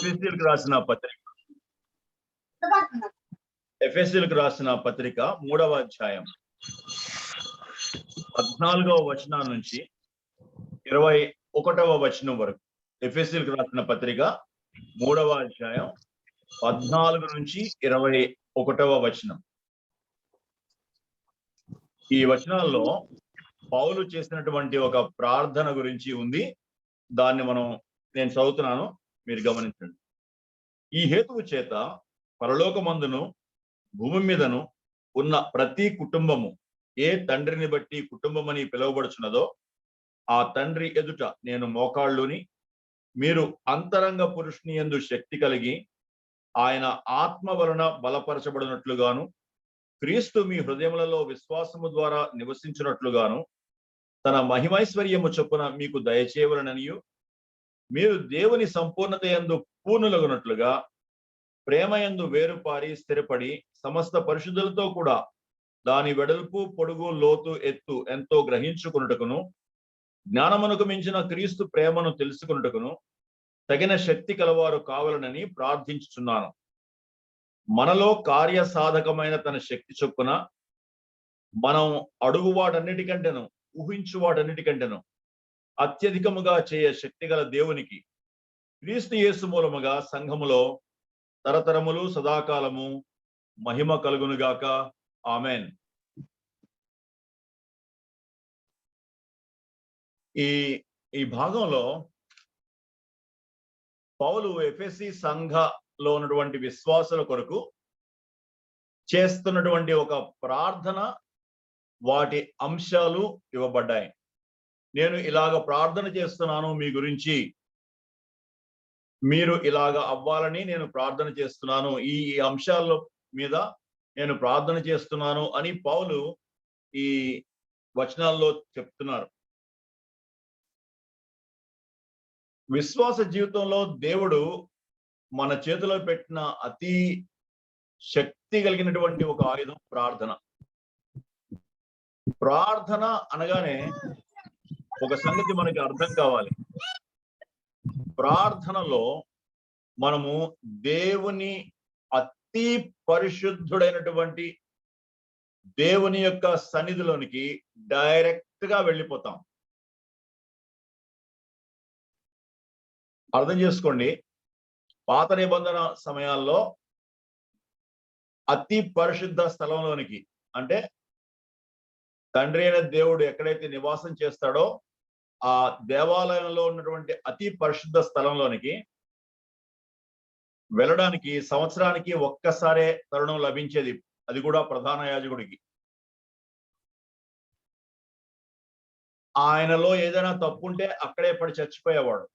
ఎఫెసీయులకు రాసిన పత్రిక ఎఫెసీయులకు రాసిన పత్రిక 3వ అధ్యాయం 14వ వచనం నుంచి 21వ వచనం వరకు. ఎఫెసీయులకు రాసిన పత్రిక 3వ అధ్యాయం 14 నుంచి 21వ వచనం. ఈ వచనాల్లో పౌలు చేసినటువంటి ఒక ప్రార్థన గురించి ఉంది. దాన్ని నేను చదువుతున్నాను, మీరు గమనించండి. ఈ హేతువు చేత పరలోకమందును భూమి మీదను ఉన్న ప్రతి కుటుంబము ఏ తండ్రిని బట్టి కుటుంబమని పిలువబడుచున్నదో ఆ తండ్రి ఎదుట నేను మోకాళ్ళుని, మీరు అంతరంగ పురుషుని యందు శక్తి కలిగి ఆయన ఆత్మ వలన బలపరచబడినట్లుగాను, క్రీస్తు మీ హృదయములలో విశ్వాసము ద్వారా నివసించినట్లుగాను తన మహిమైశ్వర్యము చొప్పున మీకు దయచేయవలననియు, మీరు దేవుని సంపూర్ణత యందు పూర్ణులగునట్లుగా ప్రేమయందు వేరుపారి స్థిరపడి సమస్త పరిశుద్ధులతో కూడా దాని వెడల్పు పొడుగు లోతు ఎత్తు ఎంతో గ్రహించుకున్నటకును, జ్ఞానమునకు మించిన క్రీస్తు ప్రేమను తెలుసుకున్నటకును తగిన శక్తి కలవారు కావాలనని ప్రార్థించుచున్నాను. మనలో కార్యసాధకమైన తన శక్తి చొప్పున మనం అడుగువాటన్నిటికంటేను ఊహించువాటన్నిటికంటేను అత్యధికముగా చేయ శక్తి గల దేవునికి క్రీస్తు యేసు మూలముగా సంఘములో తరతరములు సదాకాలము మహిమ కలుగునుగాక. ఆమెన్. ఈ భాగంలో పౌలు ఎఫెసీ సంఘంలో ఉన్నటువంటి విశ్వాసుల కొరకు చేస్తున్నటువంటి ఒక ప్రార్థన, వాటి అంశాలు ఇవ్వబడ్డాయి. నేను ఇలాగ ప్రార్థన చేస్తున్నాను మీ గురించి, మీరు ఇలాగ అవ్వాలని నేను ప్రార్థన చేస్తున్నాను, ఈ అంశాల మీద నేను ప్రార్థన చేస్తున్నాను అని పౌలు ఈ వచనాల్లో చెప్తున్నారు. విశ్వాస జీవితంలో దేవుడు మన చేతిలో పెట్టిన అతి శక్తి కలిగినటువంటి ఒక ఆయుధం ప్రార్థన. ప్రార్థన అనగానే ఒక సంగతి మనకి అర్థం కావాలి. ప్రార్థనలో మనము దేవుని అతి పరిశుద్ధుడైనటువంటి దేవుని యొక్క సన్నిధిలోనికి డైరెక్ట్ గా వెళ్ళిపోతాం. అర్థం చేసుకోండి, పాత నిబంధన సమయాల్లో అతి పరిశుద్ధ స్థలంలోనికి, అంటే తండ్రి అయిన దేవుడు ఎక్కడైతే నివాసం చేస్తాడో ఆ దేవాలయంలో ఉన్నటువంటి అతి పరిశుద్ధ స్థలంలోనికి వెళ్ళడానికి సంవత్సరానికి ఒక్కసారే తరుణం లభించేది, అది కూడా ప్రధాన యాజకుడికి. ఆయనలో ఏదైనా తప్పుంటే అక్కడే పడి చచ్చిపోయేవాడు.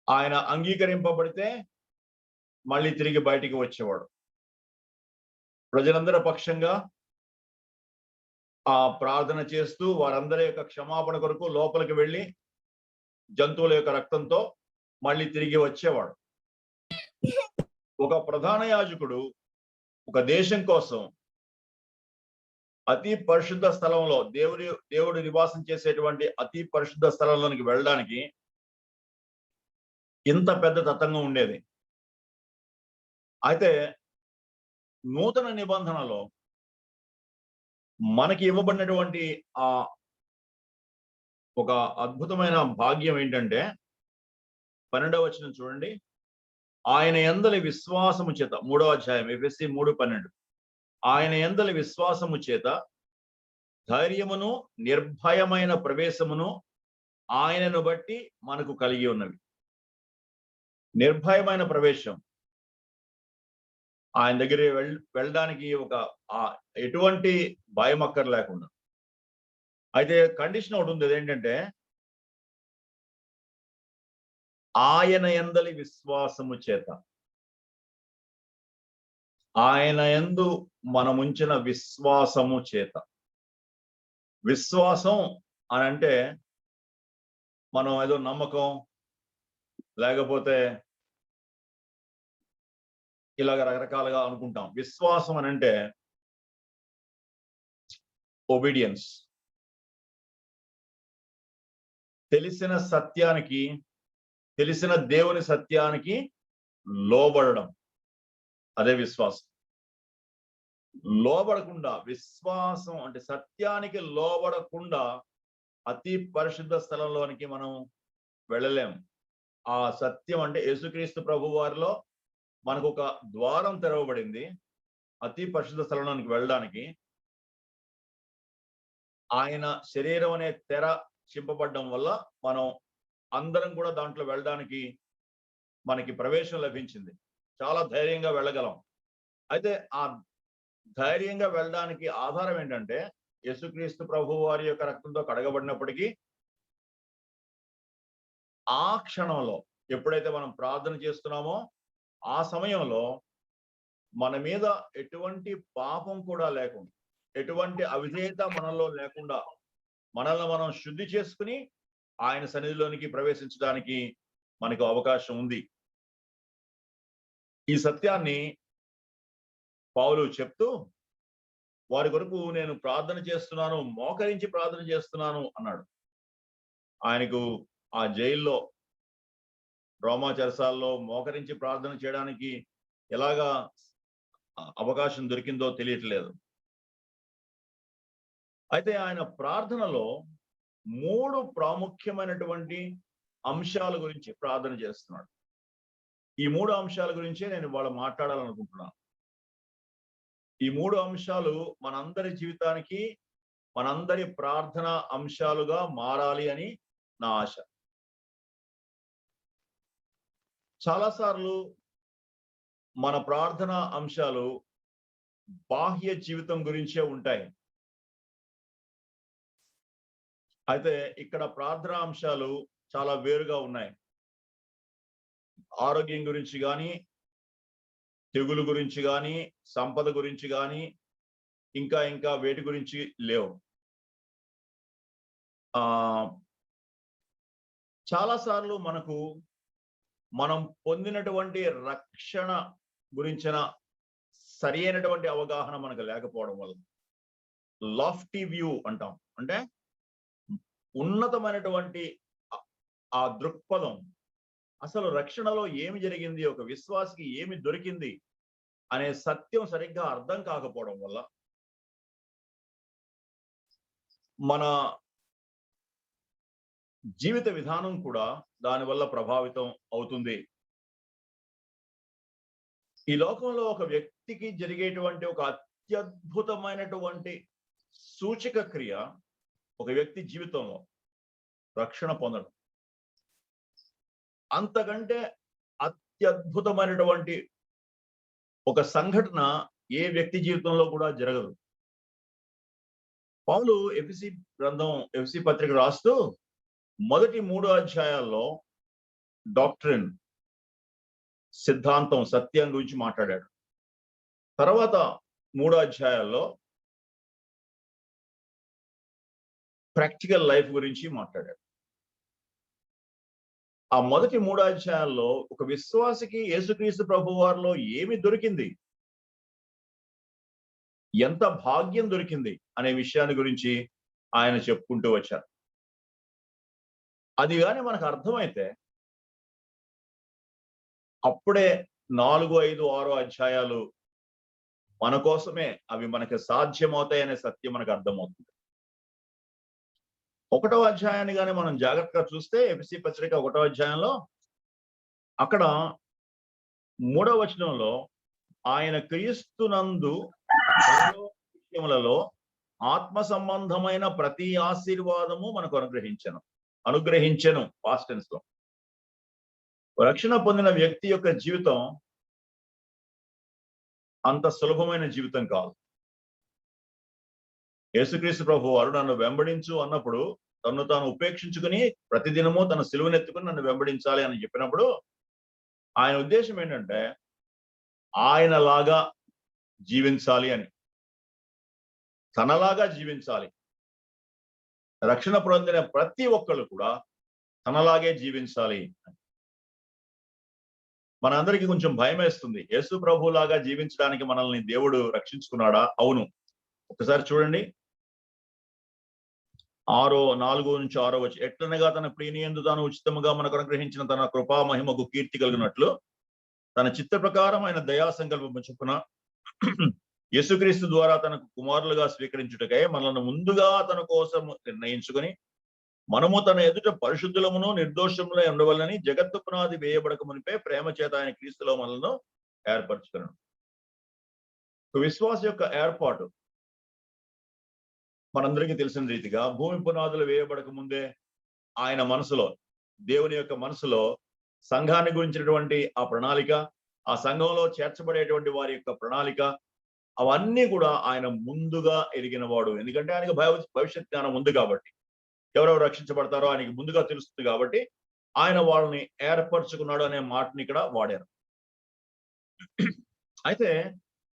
ఆయన అంగీకరింపబడితే మళ్ళీ తిరిగి బయటికి వచ్చేవాడు. ప్రజలందరి పక్షంగా ఆ ప్రార్థన చేస్తూ వారందరి యొక్క క్షమాపణ కొరకు లోపలికి వెళ్ళి జంతువుల యొక్క రక్తంతో మళ్ళీ తిరిగి వచ్చేవాడు. ఒక ప్రధాన యాజకుడు ఒక దేశం కోసం అతి పరిశుద్ధ స్థలంలో దేవుడు నివాసం చేసేటువంటి అతి పరిశుద్ధ స్థలంలోనికి వెళ్ళడానికి ఇంత పెద్ద తతంగం ఉండేది. అయితే నూతన నిబంధనలో మనకి ఇవ్వబడినటువంటి ఆ ఒక అద్భుతమైన భాగ్యం ఏంటంటే 12వ వచనం చూడండి. ఆయన యందలి విశ్వాసము చేత, 3వ అధ్యాయం ఎఫెసీ 3:12, ఆయన యందలి విశ్వాసము చేత ధైర్యమును నిర్భయమైన ప్రవేశమును ఆయనను బట్టి మనకు కలిగి ఉన్నవి. నిర్భయమైన ప్రవేశం, ఆయన దగ్గర వెళ్ళడానికి ఒక ఎటువంటి భయం అక్కర్ లేకుండా. అయితే కండిషన్ ఒకటి ఉంది, అదేంటంటే ఆయన యందలి విశ్వాసము చేత. ఆయన యందు మనముంచిన విశ్వాసము చేత. విశ్వాసం అని అంటే మనం ఏదో నమ్మకం, లేకపోతే ఇలాగ రకరకాలుగా అనుకుంటాం. విశ్వాసం అని అంటే ఒబీడియన్స్. తెలిసిన సత్యానికి తెలిసిన దేవుని సత్యానికి లోబడడం, అదే విశ్వాసం. లోబడకుండా, విశ్వాసం అంటే సత్యానికి లోబడకుండా అతి పరిశుద్ధ స్థలంలోనికి మనం వెళ్ళలేం. ఆ సత్యం అంటే యేసుక్రీస్తు ప్రభు వారిలో మనకు ఒక ద్వారం తెరవబడింది అతి పరిశుద్ధ స్థలంలోనికి వెళ్ళడానికి. ఆయన శరీరం అనే తెర చింపబడడం వల్ల మనం అందరం కూడా దాంట్లో వెళ్ళడానికి మనకి ప్రవేశం లభించింది. చాలా ధైర్యంగా వెళ్ళగలం. అయితే ఆ ధైర్యంగా వెళ్ళడానికి ఆధారం ఏంటంటే యేసుక్రీస్తు ప్రభు వారి యొక్క రక్తంతో కడగబడినప్పటికీ ఆ క్షణంలో ఎప్పుడైతే మనం ప్రార్థన చేస్తున్నామో ఆ సమయంలో మన మీద ఎటువంటి పాపం కూడా లేకుండా, ఎటువంటి అవిధేయత మనలో లేకుండా మనల్ని మనం శుద్ధి చేసుకుని ఆయన సన్నిధిలోనికి ప్రవేశించడానికి మనకు అవకాశం ఉంది. ఈ సత్యాన్ని పౌలు చెప్తూ వారి కొరకు నేను ప్రార్థన చేస్తున్నాను, మోకరించి ప్రార్థన చేస్తున్నాను అన్నాడు. ఆయనకు ఆ జైల్లో, రోమా చెరసాల్లో మోకరించి ప్రార్థన చేయడానికి ఎలాగా అవకాశం దొరికిందో తెలియట్లేదు. అయితే ఆయన ప్రార్థనలో 3 ప్రాముఖ్యమైనటువంటి అంశాల గురించి ప్రార్థన చేస్తున్నాడు. ఈ 3 అంశాల గురించే నేను ఇవాళ మాట్లాడాలనుకుంటున్నాను. ఈ 3 అంశాలు మనందరి జీవితానికి, మనందరి ప్రార్థన అంశాలుగా మారాలి అని నా ఆశ. చాలాసార్లు మన ప్రార్థన అంశాలు బాహ్య జీవితం గురించే ఉంటాయి. అయితే ఇక్కడ ప్రార్థన అంశాలు చాలా వేరుగా ఉన్నాయి. ఆరోగ్యం గురించి కానీ, తెగులు గురించి కానీ, సంపద గురించి కానీ, ఇంకా వేటి గురించి లేవు. చాలాసార్లు మనం పొందినటువంటి రక్షణ గురించిన సరి అయినటువంటి అవగాహన మనకు లేకపోవడం వల్ల లాఫ్టీ వ్యూ అంటాం. అంటే ఉన్నతమైనటువంటి ఆ దృక్పథం, అసలు రక్షణలో ఏమి జరిగింది, ఒక విశ్వాసికి ఏమి దొరికింది అనే సత్యం సరిగ్గా అర్థం కాకపోవడం వల్ల మన జీవిత విధానం కూడా దానివల్ల ప్రభావితం అవుతుంది. ఈ లోకంలో ఒక వ్యక్తికి జరిగేటువంటి ఒక అత్యద్భుతమైనటువంటి సూచక క్రియ ఒక వ్యక్తి జీవితంలో రక్షణ పొందడం. అంతకంటే అత్యద్భుతమైనటువంటి ఒక సంఘటన ఏ వ్యక్తి జీవితంలో కూడా జరగదు. పౌలు ఎఫెసీ పత్రిక రాస్తూ మొదటి 3 అధ్యాయాల్లో డాక్ట్రిన్, సిద్ధాంతం, సత్యం గురించి మాట్లాడాడు. తర్వాత 3 అధ్యాయాల్లో ప్రాక్టికల్ లైఫ్ గురించి మాట్లాడాడు. ఆ మొదటి 3 అధ్యాయాల్లో ఒక విశ్వాసికి యేసుక్రీస్తు ప్రభు వారిలో ఏమి దొరికింది, ఎంత భాగ్యం దొరికింది అనే విషయాన్ని గురించి ఆయన చెప్పుకుంటూ వచ్చారు. అది కానీ మనకు అర్థమైతే అప్పుడే 4, 5, 6 అధ్యాయాలు మన కోసమే, అవి మనకి సాధ్యమవుతాయనే సత్యం మనకు అర్థమవుతుంది. 1వ అధ్యాయాన్ని కానీ మనం జాగ్రత్తగా చూస్తే ఎఫెసీ పత్రిక 1వ అధ్యాయంలో అక్కడ 3వ వచనంలో ఆయన క్రీస్తునందు విషయములలో ఆత్మ సంబంధమైన ప్రతి ఆశీర్వాదము మనకు అనుగ్రహించెను పాస్ట్ టెన్స్ లో. రక్షణ పొందిన వ్యక్తి యొక్క జీవితం అంత సులభమైన జీవితం కాదు. యేసుక్రీస్తు ప్రభు వారు నన్ను వెంబడించు అన్నప్పుడు తను తాను ఉపేక్షించుకుని ప్రతిదినము తన సిలువనెత్తుకుని నన్ను వెంబడించాలి అని చెప్పినప్పుడు ఆయన ఉద్దేశం ఏంటంటే ఆయనలాగా జీవించాలి అని, తనలాగా జీవించాలి. రక్షణ పొందిన ప్రతి ఒక్కళ్ళు కూడా తనలాగే జీవించాలి. మనందరికీ కొంచెం భయం వేస్తుంది. యేసు ప్రభులాగా జీవించడానికి మనల్ని దేవుడు రక్షించుకున్నాడా? అవును. ఒకసారి చూడండి, 4-6 వచ్చి, ఎట్లనగా తన ప్రియనియందు తాను ఉచితముగా మనకు అనుగ్రహించిన తన కృపా మహిమకు కీర్తి కలిగినట్లు తన చిత్త ప్రకారం ఆయన దయా సంకల్పము చొప్పున యేసుక్రీస్తు ద్వారా తనకు కుమారులుగా స్వీకరించుటకై మనల్ని ముందుగా తన కోసం నిర్ణయించుకొని మనము తన ఎదుట పరిశుద్ధులమును నిర్దోషములో ఉండవలని జగత్తు పునాది వేయబడక మునిపే ప్రేమ చేత ఆయన క్రీస్తులో మనల్ని ఏర్పరచుకున్నాడు. విశ్వాస యొక్క ఏర్పాటు మనందరికీ తెలిసిన రీతిగా భూమి పునాదులు వేయబడక ముందే ఆయన మనసులో, దేవుని యొక్క మనసులో సంఘాన్ని గురించినటువంటి ఆ ప్రణాళిక, ఆ సంఘంలో చేర్చబడేటువంటి వారి యొక్క ప్రణాళిక, అవన్నీ కూడా ఆయన ముందుగా ఎరిగిన వాడు. ఎందుకంటే ఆయనకు భవిష్యత్ జ్ఞానం ఉంది కాబట్టి, ఎవరెవరు రక్షించబడతారో ఆయనకి ముందుగా తెలుస్తుంది కాబట్టి ఆయన వాళ్ళని ఏర్పరచుకున్నాడు అనే మాటని ఇక్కడ వాడారు. అయితే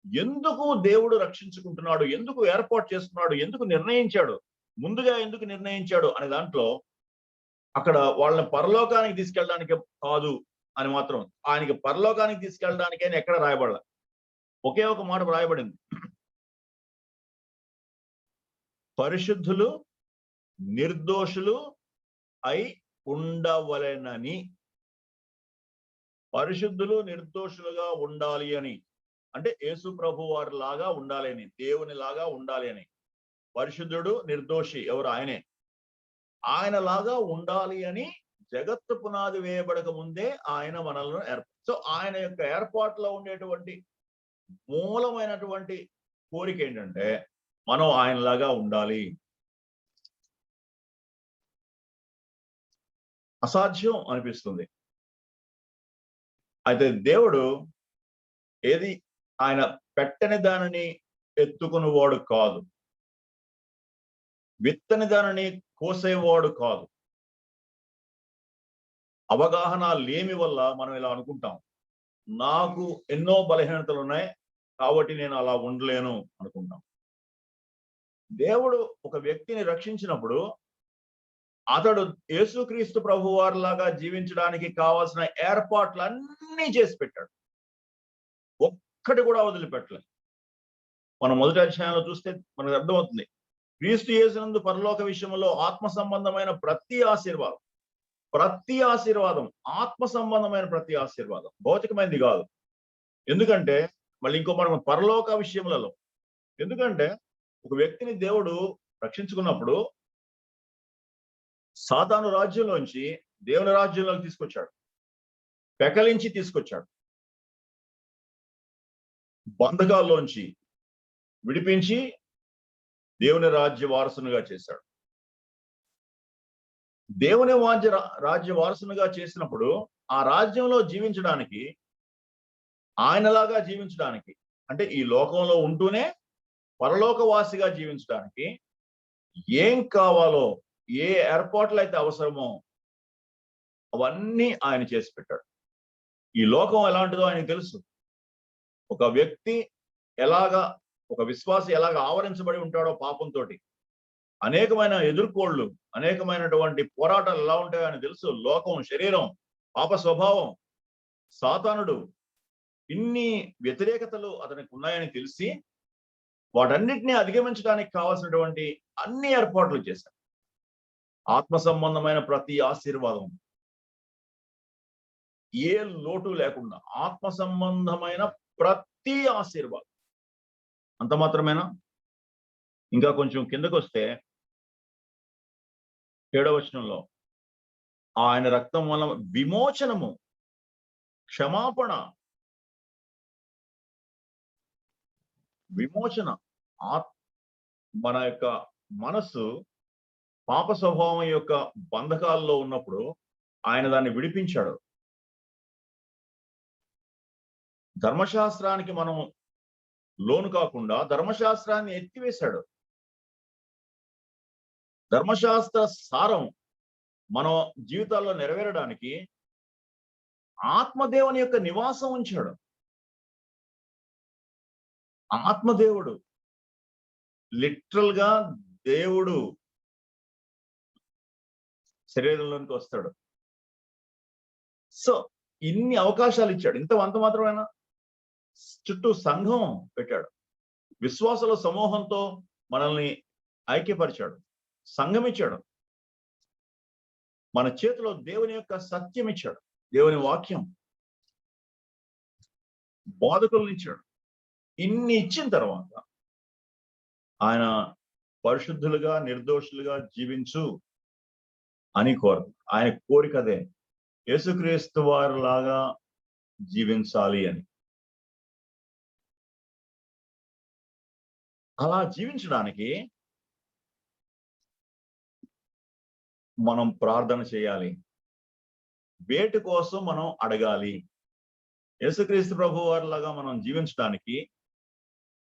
ఎందుకు దేవుడు రక్షించుకుంటున్నాడు, ఎందుకు ఏర్పాటు చేసుకున్నాడు, ఎందుకు నిర్ణయించాడు, ముందుగా ఎందుకు నిర్ణయించాడు అనే దాంట్లో అక్కడ వాళ్ళని పరలోకానికి తీసుకెళ్ళడానికి కాదు అని మాత్రం, ఆయనకి పరలోకానికి తీసుకెళ్ళడానికి అని ఎక్కడ రాయబడలే. ఒకే ఒక మాట రాయబడింది, పరిశుద్ధులు నిర్దోషులు అయి ఉండవలెనని. పరిశుద్ధులు నిర్దోషులుగా ఉండాలి అని అంటే యేసు ప్రభు వారి లాగా ఉండాలి అని, దేవుని లాగా ఉండాలి అని. పరిశుద్ధుడు నిర్దోషి ఎవరు? ఆయనే. ఆయన లాగా ఉండాలి అని జగత్తు పునాది వేయబడక ముందే ఆయన మనల్ని సో ఆయన యొక్క ఏర్పాటులో ఉండేటువంటి మూలమైనటువంటి కోరిక ఏంటంటే మనం ఆయనలాగా ఉండాలి. అసాధ్యం అనిపిస్తుంది. అయితే దేవుడు ఏది ఆయన పెట్టని దానిని ఎత్తుకునేవాడు కాదు, విత్తని దానిని కోసేవాడు కాదు. అవగాహన లేమి వల్ల మనం ఇలా అనుకుంటాం, నాకు ఎన్నో బలహీనతలు ఉన్నాయి కాబట్టి నేను అలా ఉండలేను అనుకుంటాం. దేవుడు ఒక వ్యక్తిని రక్షించినప్పుడు అతడు యేసుక్రీస్తు ప్రభు వారిలాగా జీవించడానికి కావాల్సిన ఏర్పాట్లన్నీ చేసి పెట్టాడు, ఒక్కటి కూడా వదిలిపెట్టలేదు. మనం మొదటి అధ్యాయంలో చూస్తే మనకు అర్థమవుతుంది, క్రీస్తు యేసునందు పరలోక విషయంలో ఆత్మ సంబంధమైన ప్రతి ఆశీర్వాదం ఆత్మ సంబంధమైన ప్రతి ఆశీర్వాదం, భౌతికమైనది కాదు. ఎందుకంటే మళ్ళీ ఇంకో మనం పరలోక విషయములలో, ఎందుకంటే ఒక వ్యక్తిని దేవుడు రక్షించుకున్నప్పుడు సాతాను రాజ్యంలోంచి దేవుని రాజ్యంలోకి తీసుకొచ్చాడు, పెకలించి తీసుకొచ్చాడు, బంధకాల్లోంచి విడిపించి దేవుని రాజ్య వారసునిగా చేశాడు. దేవుని రాజ్య వారసునిగా చేసినప్పుడు ఆ రాజ్యంలో జీవించడానికి, ఆయనలాగా జీవించడానికి, అంటే ఈ లోకంలో ఉంటూనే పరలోకవాసిగా జీవించడానికి ఏం కావాలో, ఏ ఏర్పాట్లు అయితే అవసరమో అవన్నీ ఆయన చేసి పెట్టాడు. ఈ లోకం ఎలాంటిదో ఆయనకు తెలుసు. ఒక వ్యక్తి ఎలాగా, ఒక విశ్వాసి ఎలాగ ఆవరించబడి ఉంటాడో పాపంతో, అనేకమైన ఎదుర్కోళ్ళు, అనేకమైనటువంటి పోరాటాలు ఎలా ఉంటాయో ఆయన తెలుసు. లోకం, శరీరం, పాప స్వభావం, సాతానుడు, ఇన్ని వ్యతిరేకతలు అతనికి ఉన్నాయని తెలిసి వాటన్నిటినీ అధిగమించడానికి కావాల్సినటువంటి అన్ని ఏర్పాట్లు చేశారు. ఆత్మ సంబంధమైన ప్రతి ఆశీర్వాదం, ఏ లోటు లేకుండా ఆత్మ సంబంధమైన ప్రతి ఆశీర్వాదం. అంత మాత్రమేనా? ఇంకా కొంచెం కిందకు వస్తే 7వ వచనంలో ఆయన రక్తం వల్ల విమోచనము, క్షమాపణ, విమోచన. మన యొక్క మనస్సు పాప స్వభావం యొక్క బంధకాల్లో ఉన్నప్పుడు ఆయన దాన్ని విడిపించాడు. ధర్మశాస్త్రానికి మనం లోను కాకుండా ధర్మశాస్త్రాన్ని ఎత్తివేశాడు. ధర్మశాస్త్ర సారం మన జీవితాల్లో నెరవేరడానికి ఆత్మదేవుని యొక్క నివాసం ఉంచాడు. ఆత్మదేవుడు, లిటరల్ గా దేవుడు శరీరంలోనికి వస్తాడు. సో ఇన్ని అవకాశాలు ఇచ్చాడు. అంత మాత్రమేనా? చుట్టూ సంఘం పెట్టాడు, విశ్వాసుల సమూహంతో మనల్ని ఐక్యపరిచాడు, సంఘం ఇచ్చాడు, మన చేతిలో దేవుని యొక్క సత్యం ఇచ్చాడు, దేవుని వాక్యం, బోధకులను ఇచ్చాడు. ఇన్ని ఇచ్చిన తర్వాత ఆయన పరిశుద్ధులుగా నిర్దోషులుగా జీవించు అని కోరదు. ఆయన కోరిక అదే, యేసుక్రీస్తు వారిలాగా జీవించాలి అని. అలా జీవించడానికి మనం ప్రార్థన చేయాలి, వేటి కోసం మనం అడగాలి. యేసుక్రీస్తు ప్రభు వారిలాగా మనం జీవించడానికి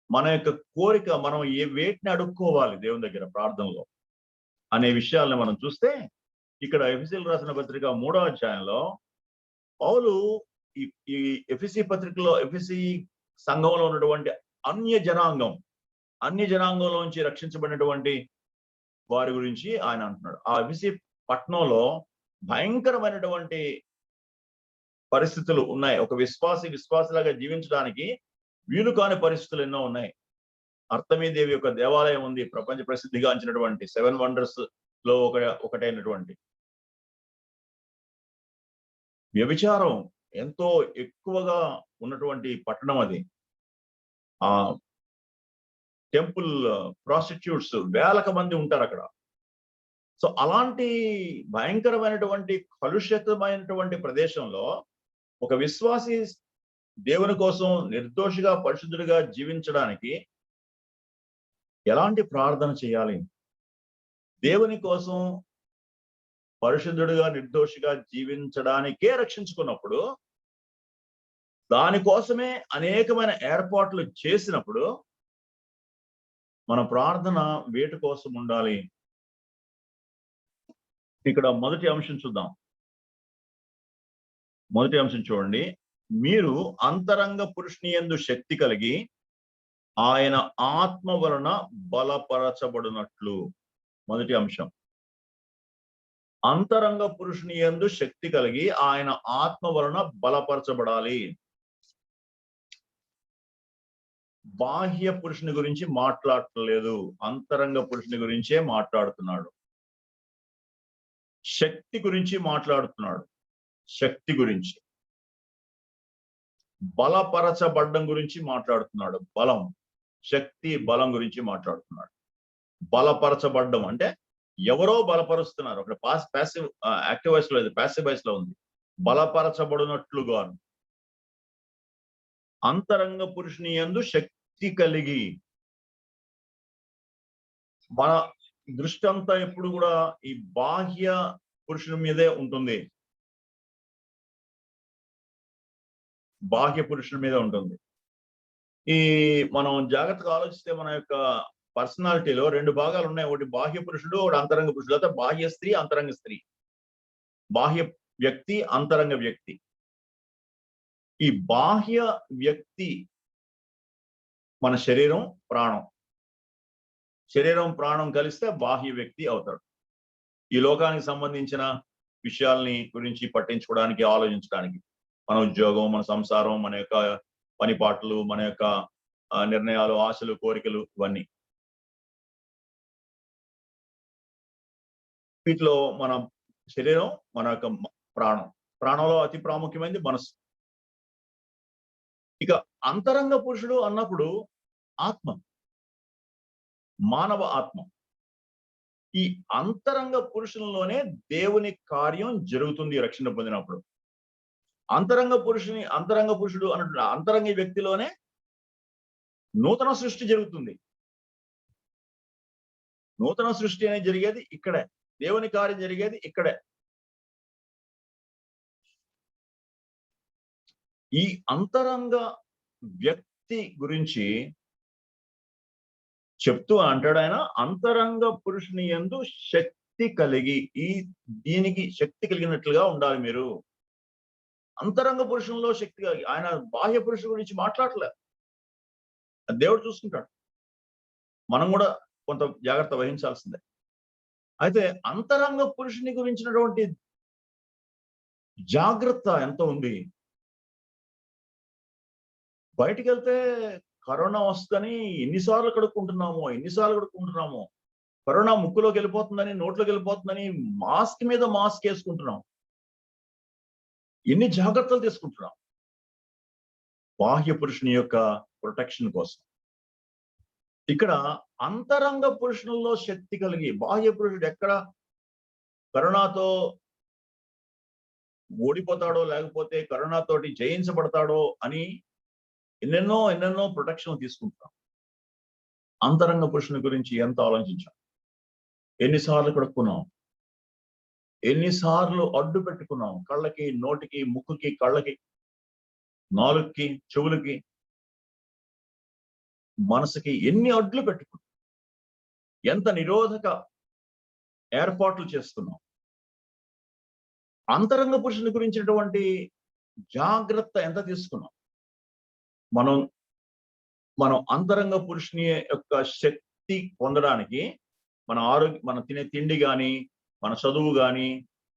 మన యొక్క కోరిక, మనం వేటిని అడుక్కోవాలి దేవుని దగ్గర ప్రార్థనలో అనే విషయాలను మనం చూస్తే, ఇక్కడ ఎఫెసీయులకు రాసిన పత్రిక 3వ అధ్యాయంలో పౌలు ఈ ఎఫెసీ పత్రికలో ఎఫెసీ సంఘంలో ఉన్నటువంటి అన్య జనాంగంలోంచి రక్షించబడినటువంటి వారి గురించి ఆయన అంటున్నాడు. ఆ ఎఫెసీ పట్టణంలో భయంకరమైనటువంటి పరిస్థితులు ఉన్నాయి. ఒక విశ్వాసిలాగా జీవించడానికి వీలు కాని పరిస్థితులు ఎన్నో ఉన్నాయి. అర్తమీదేవి యొక్క దేవాలయం ఉంది, ప్రపంచ ప్రసిద్ధిగాంచినటువంటి 7 వండర్స్ లో ఒకటైనటువంటి. వ్యభిచారం ఎంతో ఎక్కువగా ఉన్నటువంటి పట్టణం అది. ఆ టెంపుల్ ప్రాస్టిట్యూట్స్ వేలకు మంది ఉంటారు అక్కడ. సో అలాంటి భయంకరమైనటువంటి కలుషితమైనటువంటి ప్రదేశంలో ఒక విశ్వాసి దేవుని కోసం నిర్దోషిగా పరిశుద్ధుడిగా జీవించడానికి ఎలాంటి ప్రార్థన చేయాలి? దేవుని కోసం పరిశుద్ధుడిగా నిర్దోషిగా జీవించడానికే రక్షించుకున్నప్పుడు, దానికోసమే అనేకమైన ఏర్పాట్లు చేసినప్పుడు మన ప్రార్థన వేటి కోసం ఉండాలి? ఇక్కడ మొదటి అంశం చూద్దాం. మొదటి అంశం చూడండి. మీరు అంతరంగ పురుషుని యందు శక్తి కలిగి ఆయన ఆత్మ వలన బలపరచబడినట్లు. మొదటి అంశం, అంతరంగ పురుషుని యందు శక్తి కలిగి ఆయన ఆత్మ వలన బలపరచబడాలి. బాహ్య పురుషుని గురించి మాట్లాడలేదు, అంతరంగ పురుషుని గురించే మాట్లాడుతున్నాడు. శక్తి గురించి మాట్లాడుతున్నాడు, శక్తి గురించి. బలపరచబడ్డం గురించి మాట్లాడుతున్నాడు, బలం, శక్తి, బలం గురించి మాట్లాడుతున్నాడు. బలపరచబడ్డం అంటే ఎవరో బలపరుస్తున్నారు. అక్కడ ప్యాసివ్ యాక్టివ్ వాయిస్ లో లేదు, ప్యాసివ్ వాయిస్ లో ఉంది. బలపరచబడినట్లుగా అంతరంగ పురుషుని యందు శక్తి కలిగి. మన దృష్టి అంతా ఎప్పుడు కూడా ఈ బాహ్య పురుషుని మీదే ఉంటుంది, బాహ్య పురుషుని మీద ఉంటుంది. ఈ మనం జాగ్రత్తగా ఆలోచిస్తే మన యొక్క పర్సనాలిటీలో 2 భాగాలు ఉన్నాయి. ఒకటి బాహ్య పురుషుడు, ఒకటి అంతరంగ పురుషుడు. అయితే బాహ్య స్త్రీ, అంతరంగ స్త్రీ. బాహ్య వ్యక్తి, అంతరంగ వ్యక్తి. ఈ బాహ్య వ్యక్తి మన శరీరం, ప్రాణం. శరీరం ప్రాణం కలిస్తే బాహ్య వ్యక్తి అవుతాడు. ఈ లోకానికి సంబంధించిన విషయాల్ని గురించి పట్టించుకోవడానికి, ఆలోచించడానికి, మన ఉద్యోగం, మన సంసారం, మన యొక్క పని పాటలు, మన యొక్క నిర్ణయాలు, ఆశలు, కోరికలు, ఇవన్నీ. వీటిలో మన శరీరం, మన యొక్క ప్రాణం. ప్రాణంలో అతి ప్రాముఖ్యమైనది మనసు. ఇక అంతరంగ పురుషుడు అన్నప్పుడు ఆత్మ, మానవ ఆత్మ. ఈ అంతరంగ పురుషులలోనే దేవుని కార్యం జరుగుతుంది రక్షణ పొందినప్పుడు. అంతరంగ పురుషుడు అన్నట్టు అంతరంగ వ్యక్తిలోనే నూతన సృష్టి జరుగుతుంది. నూతన సృష్టి అనేది జరిగేది ఇక్కడే, దేవుని కార్యం జరిగేది ఇక్కడే. ఈ అంతరంగ వ్యక్తి గురించి చెప్తూ అంటాడు ఆయన, అంతరంగ పురుషుని యందు శక్తి కలిగి. దీనికి శక్తి కలిగినట్లుగా ఉండాలి మీరు. అంతరంగ పురుషుల్లో శక్తి కలిగి. ఆయన బాహ్య పురుషుల గురించి మాట్లాడలేదు, దేవుడు చూసుకుంటాడు. మనం కూడా కొంత జాగ్రత్త వహించాల్సిందే. అయితే అంతరంగ పురుషుని గురించినటువంటి జాగ్రత్త ఎంత ఉంది. బయటికి వెళ్తే కరోనా వస్తుందని ఎన్నిసార్లు కడుక్కుంటున్నామో. కరోనా ముక్కులోకి వెళ్ళిపోతుందని, నోట్లోకి వెళ్ళిపోతుందని మాస్క్ మీద మాస్క్ వేసుకుంటున్నాం. ఎన్ని జాగ్రత్తలు తీసుకుంటున్నాం బాహ్య పురుషుని యొక్క ప్రొటెక్షన్ కోసం. ఇక్కడ అంతరంగ పురుషులలో శక్తి కలిగి, బాహ్య పురుషుడు ఎక్కడ కరోనాతో ఓడిపోతాడో, లేకపోతే కరోనాతోటి జయించబడతాడో అని ఎన్నెన్నో ప్రొటెక్షన్ తీసుకుంటాం. అంతరంగ పురుషుని గురించి ఎంత ఆలోచించాం, ఎన్నిసార్లు కడుక్కున్నాం, ఎన్నిసార్లు అడ్డు పెట్టుకున్నాం, కళ్ళకి, నోటికి, ముక్కుకి, కళ్ళకి, నాలుగుకి, చెవులకి, మనసుకి ఎన్ని అడ్లు పెట్టుకున్నాం, ఎంత నిరోధక ఏర్పాట్లు చేస్తున్నాం. అంతరంగ పురుషుని గురించినటువంటి జాగ్రత్త ఎంత తీసుకున్నాం. మనం అంతరంగ పురుషుని యొక్క శక్తి పొందడానికి మన ఆరోగ్య, మన తినే తిండి కానీ, మన చదువు కానీ,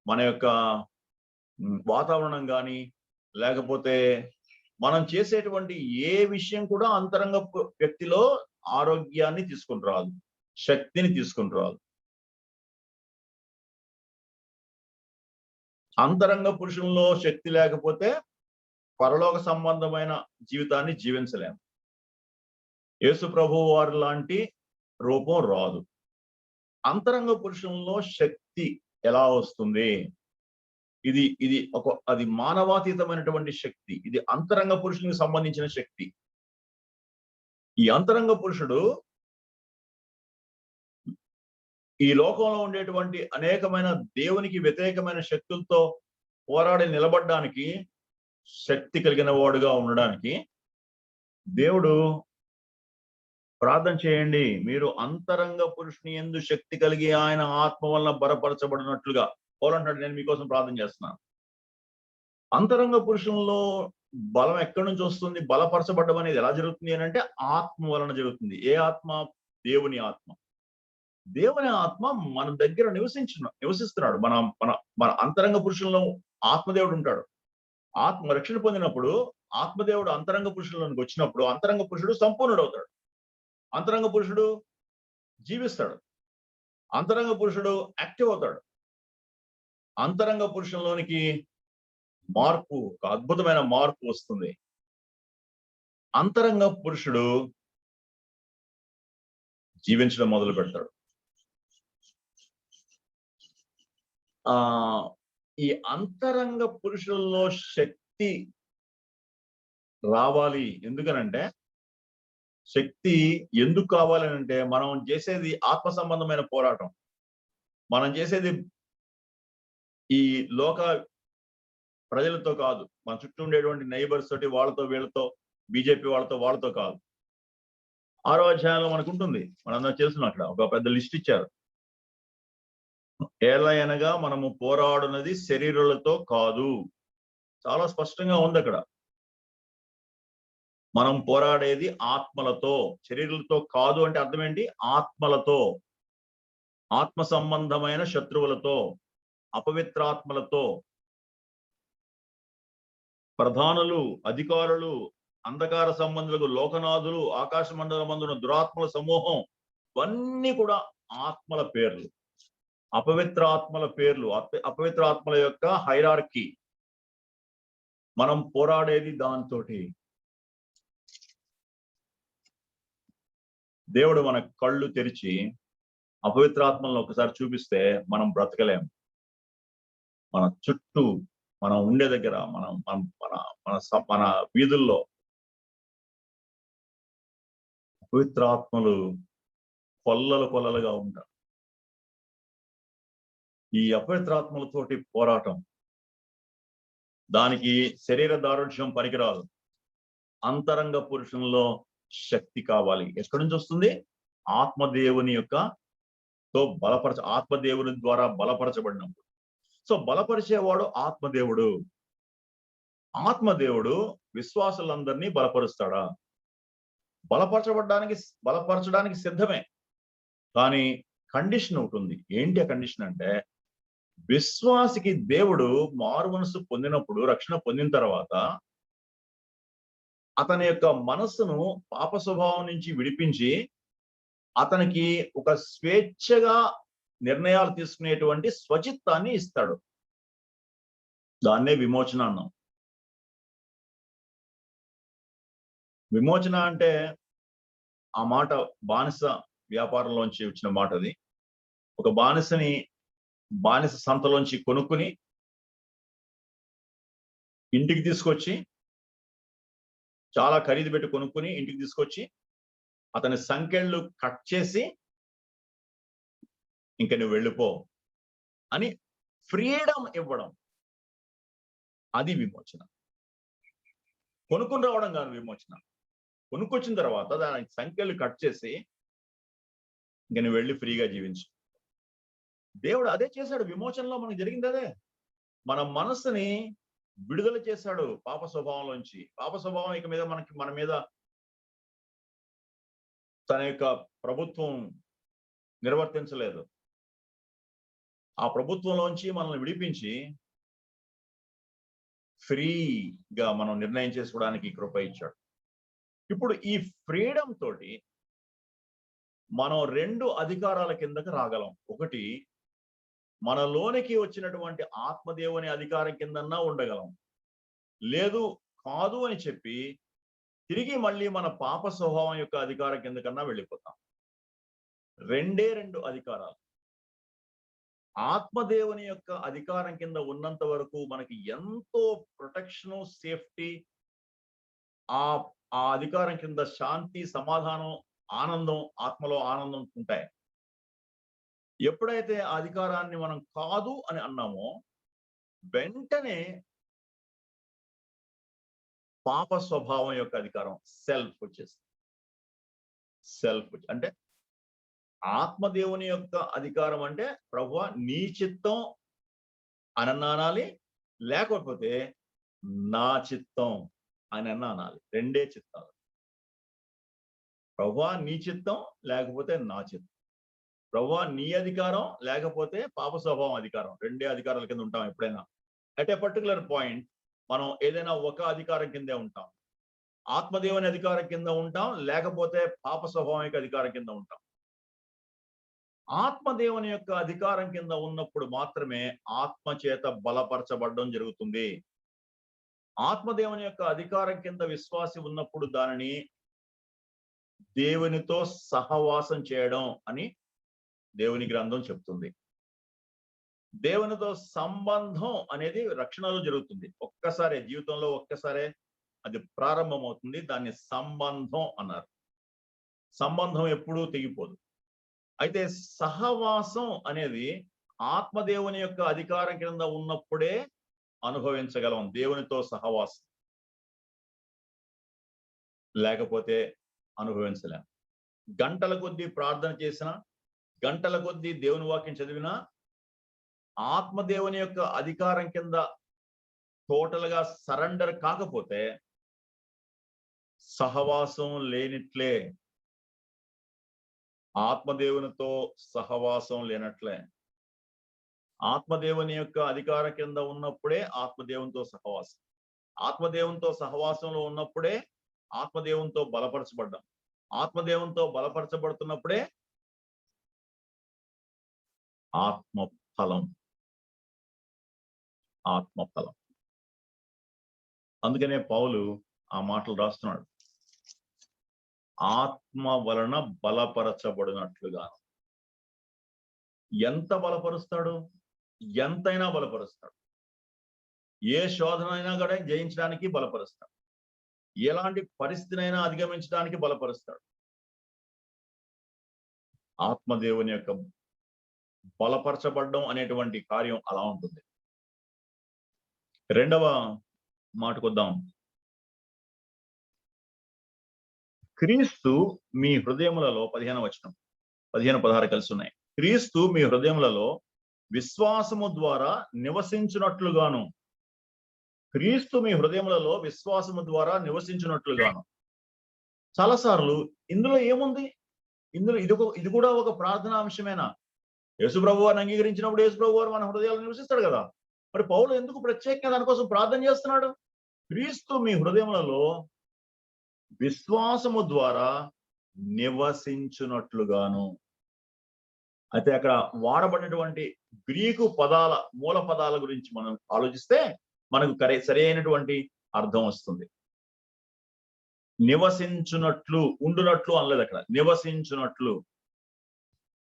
మన యొక్క వాతావరణం కానీ, లేకపోతే మనం చేసేటువంటి ఏ విషయం కూడా అంతరంగ వ్యక్తిలో ఆరోగ్యాన్ని తీసుకుని రాదు, శక్తిని తీసుకుని రాదు. అంతరంగ పురుషుల్లో శక్తి లేకపోతే పరలోక సంబంధమైన జీవితాన్ని జీవించలేము. యేసు ప్రభువు వారి లాంటి రూపం రాదు. అంతరంగ పురుషుల్లో శక్తి ఎలా వస్తుంది? అది మానవాతీతమైనటువంటి శక్తి. ఇది అంతరంగ పురుషునికి సంబంధించిన శక్తి. ఈ అంతరంగ పురుషుడు ఈ లోకంలో ఉండేటువంటి అనేకమైన దేవునికి వ్యతిరేకమైన శక్తులతో పోరాడి నిలబడడానికి, శక్తి కలిగిన వాడుగా ఉండడానికి దేవుడు ప్రార్థన చేయండి, మీరు అంతరంగ పురుషుని యందు శక్తి కలిగి ఆయన ఆత్మ వలన బలపరచబడినట్లుగా. పౌలంటాడు, నేను మీకోసం ప్రార్థన చేస్తున్నాను. అంతరంగ పురుషుల్లో బలం ఎక్కడి నుంచి వస్తుంది? బలపరచబడ్డం అనేది ఎలా జరుగుతుంది అని అంటే ఆత్మ వలన జరుగుతుంది. ఏ ఆత్మ? దేవుని ఆత్మ. దేవుని ఆత్మ మన దగ్గర నివసిస్తున్నాడు. మన అంతరంగ పురుషుల్లో ఆత్మదేవుడు ఉంటాడు. ఆత్మ రక్షణ పొందినప్పుడు ఆత్మదేవుడు అంతరంగ పురుషుల్లోనికి వచ్చినప్పుడు అంతరంగ పురుషుడు సంపూర్ణుడు అవుతాడు. అంతరంగ పురుషుడు జీవిస్తాడు. అంతరంగ పురుషుడు యాక్టివ్ అవుతాడు. అంతరంగ పురుషుల్లోనికి మార్పు, ఒక అద్భుతమైన మార్పు వస్తుంది. అంతరంగ పురుషుడు జీవించడం మొదలు పెడతాడు. ఈ అంతరంగ పురుషుల్లో శక్తి రావాలి. ఎందుకనంటే శక్తి ఎందుకు కావాలని అంటే మనం చేసేది ఆత్మ సంబంధమైన పోరాటం. మనం చేసేది ఈ లోక ప్రజలతో కాదు, మన చుట్టూ ఉండేటువంటి నైబర్స్ తోటి, వాళ్ళతో వీళ్ళతో, బీజేపీ వాళ్ళతో కాదు. 6వ అధ్యాయంలో మనకు ఉంటుంది, మనందరం చేస్తున్నాం. అక్కడ ఒక పెద్ద లిస్ట్ ఇచ్చారు. ఏలయనగా మనము పోరాడునది శరీరులతో కాదు. చాలా స్పష్టంగా ఉంది అక్కడ. మనం పోరాడేది ఆత్మలతో, శరీరులతో కాదు అంటే అర్థం ఏంటి? ఆత్మలతో, ఆత్మ సంబంధమైన శత్రువులతో, అపవిత్రాత్మలతో, ప్రధానులు, అధికారులు, అంధకార సంబంధులకు, లోకనాథులు, ఆకాశ మండలమందున దురాత్మల సమూహం, ఇవన్నీ కూడా ఆత్మల పేర్లు, అపవిత్రాత్మల పేర్లు, అపవిత్రాత్మల యొక్క హైరార్కీ. మనం పోరాడేది దాంతోటి. దేవుడు మన కళ్ళు తెరిచి అపవిత్రాత్మలను ఒకసారి చూపిస్తే మనం బ్రతకలేము. మన చుట్టూ, మనం ఉండే దగ్గర, మన వీధుల్లో అపవిత్రాత్మలు కొల్లలుగా ఉంటారు. ఈ అపవిత్రాత్మలతోటి పోరాటం, దానికి శరీర దారుఢ్యం పనికిరాదు. అంతరంగ పురుషుల్లో శక్తి కావాలి. ఎక్కడి నుంచి వస్తుంది? ఆత్మదేవుని యొక్క ఆత్మదేవుని ద్వారా బలపరచబడినప్పుడు. సో బలపరిచేవాడు ఆత్మదేవుడు. ఆత్మదేవుడు విశ్వాసులందరినీ బలపరుస్తాడా? బలపరచడానికి సిద్ధమే. కానీ కండిషన్ ఒకటి ఉంది. ఏంటి ఆ కండిషన్ అంటే, విశ్వాసికి దేవుడు మారు మనసు పొందినప్పుడు, రక్షణ పొందిన తర్వాత అతని యొక్క మనస్సును పాప స్వభావం నుంచి విడిపించి అతనికి ఒక స్వేచ్ఛగా నిర్ణయాలు తీసుకునేటువంటి స్వచిత్తాన్ని ఇస్తాడు. దాన్నే విమోచన అన్నాం. విమోచన అంటే ఆ మాట బానిస వ్యాపారంలోంచి వచ్చిన మాట. అది ఒక బానిస సంతలోంచి కొనుక్కుని ఇంటికి తీసుకొచ్చి, చాలా ఖరీదు పెట్టి కొనుక్కుని ఇంటికి తీసుకొచ్చి అతని సంకెళ్ళు కట్ చేసి ఇంక నువ్వు వెళ్ళిపో అని ఫ్రీడమ్ ఇవ్వడం, అది విమోచన. కొనుక్కుని రావడం కాదు విమోచన. కొనుక్కొచ్చిన తర్వాత దానికి సంఖ్యలు కట్ చేసి ఇంక నువ్వు వెళ్ళి ఫ్రీగా జీవించు. దేవుడు అదే చేశాడు. విమోచనలో మనకు జరిగింది అదే. మన మనసుని విడుదల చేశాడు పాప స్వభావంలోంచి. పాప స్వభావం ఇక మీద మన మీద తన యొక్క ప్రభుత్వం నిర్వర్తించలేదు. ఆ ప్రభుత్వంలోంచి మనల్ని విడిపించి ఫ్రీగా మనం నిర్ణయం చేసుకోవడానికి కృప ఇచ్చాడు. ఇప్పుడు ఈ ఫ్రీడమ్ తోటి మనం 2 అధికారాల కిందకి రాగలం. ఒకటి, మనలోనికి వచ్చినటువంటి ఆత్మదేవుని అధికారం కిందన్నా ఉండగలం. లేదు కాదు అని చెప్పి తిరిగి మళ్ళీ మన పాప స్వభావం యొక్క అధికారం కిందకన్నా వెళ్ళిపోతాం. 2 అధికారాలు. ఆత్మదేవుని యొక్క అధికారం కింద ఉన్నంత వరకు మనకి ఎంతో ప్రొటెక్షన్, సేఫ్టీ, ఆ అధికారం కింద శాంతి, సమాధానం, ఆనందం, ఆత్మలో ఆనందం ఉంటాయి. ఎప్పుడైతే ఆ అధికారాన్ని మనం కాదు అని అన్నామో వెంటనే పాప స్వభావం యొక్క అధికారం, సెల్ఫ్ వచ్చేస్తుంది. సెల్ఫ్ అంటే ఆత్మదేవుని యొక్క అధికారం అంటే ప్రభువా నీ చిత్తం అని అనాలి, లేకపోతే నా చిత్తం అని అనాలి. 2 చిత్తాలు. ప్రభువా నీ చిత్తం లేకపోతే నా చిత్తం. ప్రభువా నీ అధికారం లేకపోతే పాప స్వభావం అధికారం. 2 అధికారాల కింద ఉంటాం ఎప్పుడైనా. అట్ ఏ పర్టికులర్ పాయింట్ మనం ఏదైనా ఒక అధికారం కిందే ఉంటాం. ఆత్మదేవుని అధికారం కింద ఉంటాం, లేకపోతే పాప స్వభావం యొక్క అధికారం కింద ఉంటాం. ఆత్మదేవుని యొక్క అధికారం కింద ఉన్నప్పుడు మాత్రమే ఆత్మ చేత బలపరచబడడం జరుగుతుంది. ఆత్మదేవుని యొక్క అధికారం కింద విశ్వాసి ఉన్నప్పుడు దానిని దేవునితో సహవాసం చేయడం అని దేవుని గ్రంథం చెప్తుంది. దేవునితో సంబంధం అనేది రక్షణలో జరుగుతుంది. ఒక్కసారే జీవితంలో ఒక్కసారే అది ప్రారంభమవుతుంది. దాన్ని సంబంధం అన్నారు. సంబంధం ఎప్పుడూ తెగిపోదు. అయితే సహవాసం అనేది ఆత్మదేవుని యొక్క అధికారం కింద ఉన్నప్పుడే అనుభవించగలం. దేవునితో సహవాసం లేకపోతే అనుభవించలేం. గంటల కొద్దీ ప్రార్థన చేసినా, గంటల కొద్దీ దేవుని వాక్యం చదివినా ఆత్మదేవుని యొక్క అధికారం కింద టోటల్ గా సరెండర్ కాకపోతే సహవాసం లేనిట్లే. ఆత్మదేవునితో సహవాసం లేనట్లే. ఆత్మదేవుని యొక్క అధికారం కింద ఉన్నప్పుడే ఆత్మదేవునితో సహవాసం. ఆత్మదేవునితో సహవాసంలో ఉన్నప్పుడే ఆత్మదేవునితో బలపరచబడ్డాం. ఆత్మదేవునితో బలపరచబడుతున్నప్పుడే ఆత్మఫలం. ఆత్మఫలం. అందుకనే పౌలు ఆ మాటలు రాస్తున్నాడు. ఆత్మ వలన బలపరచబడినట్లుగా. ఎంత బలపరుస్తాడు? ఎంతైనా బలపరుస్తాడు. ఏ శోధనైనా కూడా జయించడానికి బలపరుస్తాడు. ఎలాంటి పరిస్థితినైనా అధిగమించడానికి బలపరుస్తాడు. ఆత్మదేవుని యొక్క బలపరచబడడం అనేటువంటి కార్యం అలా ఉంటుంది. 2వ మాటకొద్దాం. క్రీస్తు మీ హృదయములలో 15వ వచనం, 15-16 కలిసి ఉన్నాయి. క్రీస్తు మీ హృదయములలో విశ్వాసము ద్వారా నివసించునట్లుగాను. క్రీస్తు మీ హృదయములలో విశ్వాసము ద్వారా నివసించునట్లుగాను. చాలాసార్లు ఇందులో ఏముంది? ఇందులో ఇది కూడా ఒక ప్రార్థనా అంశమేనా? యేసుప్రభు వారిని అంగీకరించినప్పుడు యేసుప్రభు వారు మన హృదయాలు నివసిస్తాడు కదా. మరి పౌలు ఎందుకు ప్రత్యేకంగా దానికోసం ప్రార్థన చేస్తున్నాడు? క్రీస్తు మీ హృదయములలో విశ్వాసము ద్వారా నివసించునట్లుగాను. అయితే అక్కడ వాడబడినటువంటి గ్రీకు పదాల మూల పదాల గురించి మనం ఆలోచిస్తే మనకు సరి అయినటువంటి అర్థం వస్తుంది. నివసించునట్లు, ఉండునట్లు అనలేదు అక్కడ, నివసించునట్లు.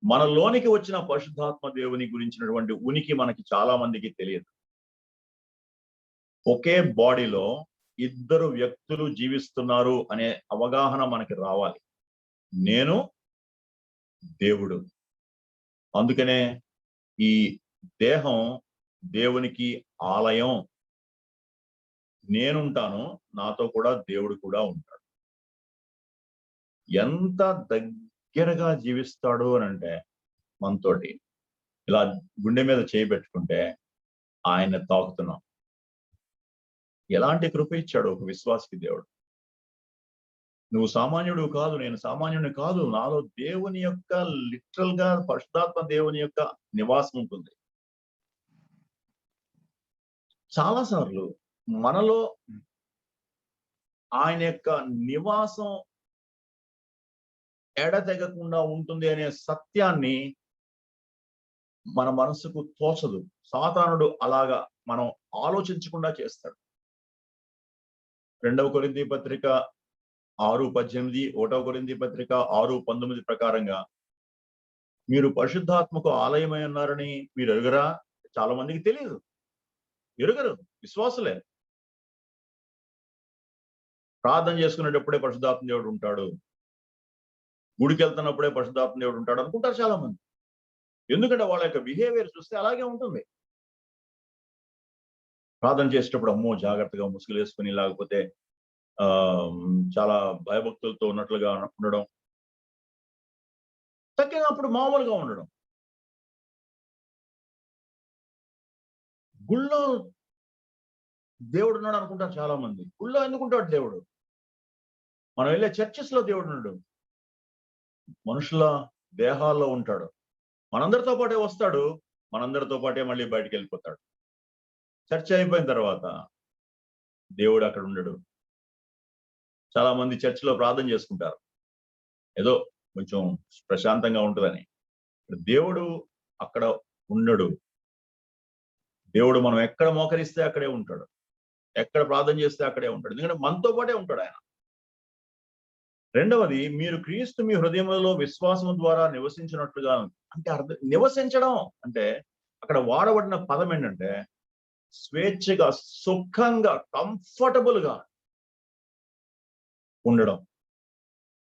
మనలోనికి వచ్చిన పరిశుద్ధాత్మ దేవుని గురించినటువంటి ఉనికి మనకి చాలా మందికి తెలియదు. ఒకే బాడీలో ఇద్దరు వ్యక్తులు జీవిస్తున్నారు అనే అవగాహన మనకి రావాలి. నేను, దేవుడు. అందుకనే ఈ దేహం దేవునికి ఆలయం. నేనుంటాను, నాతో కూడా దేవుడు కూడా ఉంటాడు. ఎంత దగ్గరగా జీవిస్తాడు అని అంటే మనతోటి ఇలా గుండె మీద చేయి పెట్టుకుంటే ఆయన తాకుతున్నాం. ఎలాంటి కృప ఇచ్చాడు ఒక విశ్వాసికి దేవుడు. నువ్వు సామాన్యుడు కాదు, నేను సామాన్యుడిని కాదు, నాలో దేవుని యొక్క లిటరల్ గా పరిశుద్ధాత్మ దేవుని యొక్క నివాసం ఉంటుంది. చాలాసార్లు మనలో ఆయన యొక్క నివాసం ఎడతెగకుండా ఉంటుంది అనే సత్యాన్ని మన మనసుకు తోచదు. సాతానుడు అలాగా మనం ఆలోచించకుండా చేస్తాడు. 2 కొరింథీ పత్రిక 6:18, 1 కొరింథీ పత్రిక 6:19 ప్రకారంగా మీరు పరిశుద్ధాత్మకు ఆలయమై ఉన్నారని మీరు ఎరుగరా? చాలా మందికి తెలియదు, ఎరుగరు, విశ్వాసులే. ప్రార్థన చేసుకునేటప్పుడే పరిశుద్ధాత్మ దేవుడు ఉంటాడు, గుడికి వెళ్తున్నప్పుడే పరిశుద్ధాత్మ దేవుడు ఉంటాడు అనుకుంటారు చాలా మంది. ఎందుకంటే వాళ్ళ యొక్క బిహేవియర్ చూస్తే అలాగే ఉంటుంది. ప్రార్థన చేసేటప్పుడు అమ్మో జాగ్రత్తగా ముసుగులు వేసుకుని, లేకపోతే చాలా భయభక్తులతో ఉన్నట్లుగా ఉండడం, తగ్గినప్పుడు మామూలుగా ఉండడం. గుళ్ళో దేవుడు ఉన్నాడు అనుకుంటారు చాలా మంది. గుళ్ళో ఎందుకుంటాడు దేవుడు? మనం వెళ్ళే చర్చెస్ లో దేవుడు ఉన్నాడు, మనుషుల దేహాల్లో ఉంటాడు. మనందరితో పాటే వస్తాడు, మనందరితో పాటే మళ్ళీ బయటికి వెళ్ళిపోతాడు. చర్చ అయిపోయిన తర్వాత దేవుడు అక్కడ ఉండడు. చాలా మంది చర్చిలో ప్రార్థన చేసుకుంటారు, ఏదో కొంచెం ప్రశాంతంగా ఉంటుందని. దేవుడు అక్కడ ఉండడు. దేవుడు మనం ఎక్కడ మోకరిస్తే అక్కడే ఉంటాడు, ఎక్కడ ప్రార్థన చేస్తే అక్కడే ఉంటాడు. ఎందుకంటే మనతో పాటే ఉంటాడు ఆయన. రెండవది, మీరు క్రీస్తు మీ హృదయంలో విశ్వాసం ద్వారా నివసించినట్లుగా. అంటే అర్థం, నివసించడం అంటే అక్కడ వాడబడిన పదం ఏంటంటే స్వేచ్ఛగా, సుఖంగా, కంఫర్టబుల్ గా ఉండడం.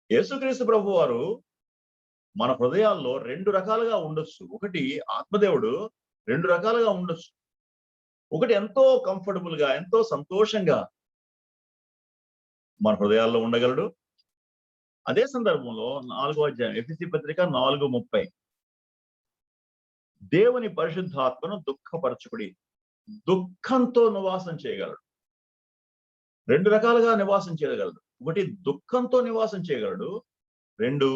యేసుక్రీస్తు ప్రభు వారు మన హృదయాల్లో 2 రకాలుగా ఉండొచ్చు. ఒకటి, ఆత్మదేవుడు 2 రకాలుగా ఉండొచ్చు. ఒకటి ఎంతో కంఫర్టబుల్ గా, ఎంతో సంతోషంగా మన హృదయాల్లో ఉండగలడు. అదే సందర్భంలో 4వ అధ్యాయం ఎఫెసీ పత్రిక 4:30, దేవుని పరిశుద్ధాత్మను దుఃఖపరచుకుడి. దుఃఖంతో నివాసం చేయగలడు. 2 రకాలుగా నివాసం చేయగలడు. ఒకటి, దుఃఖంతో నివాసం చేయగలడు. 2,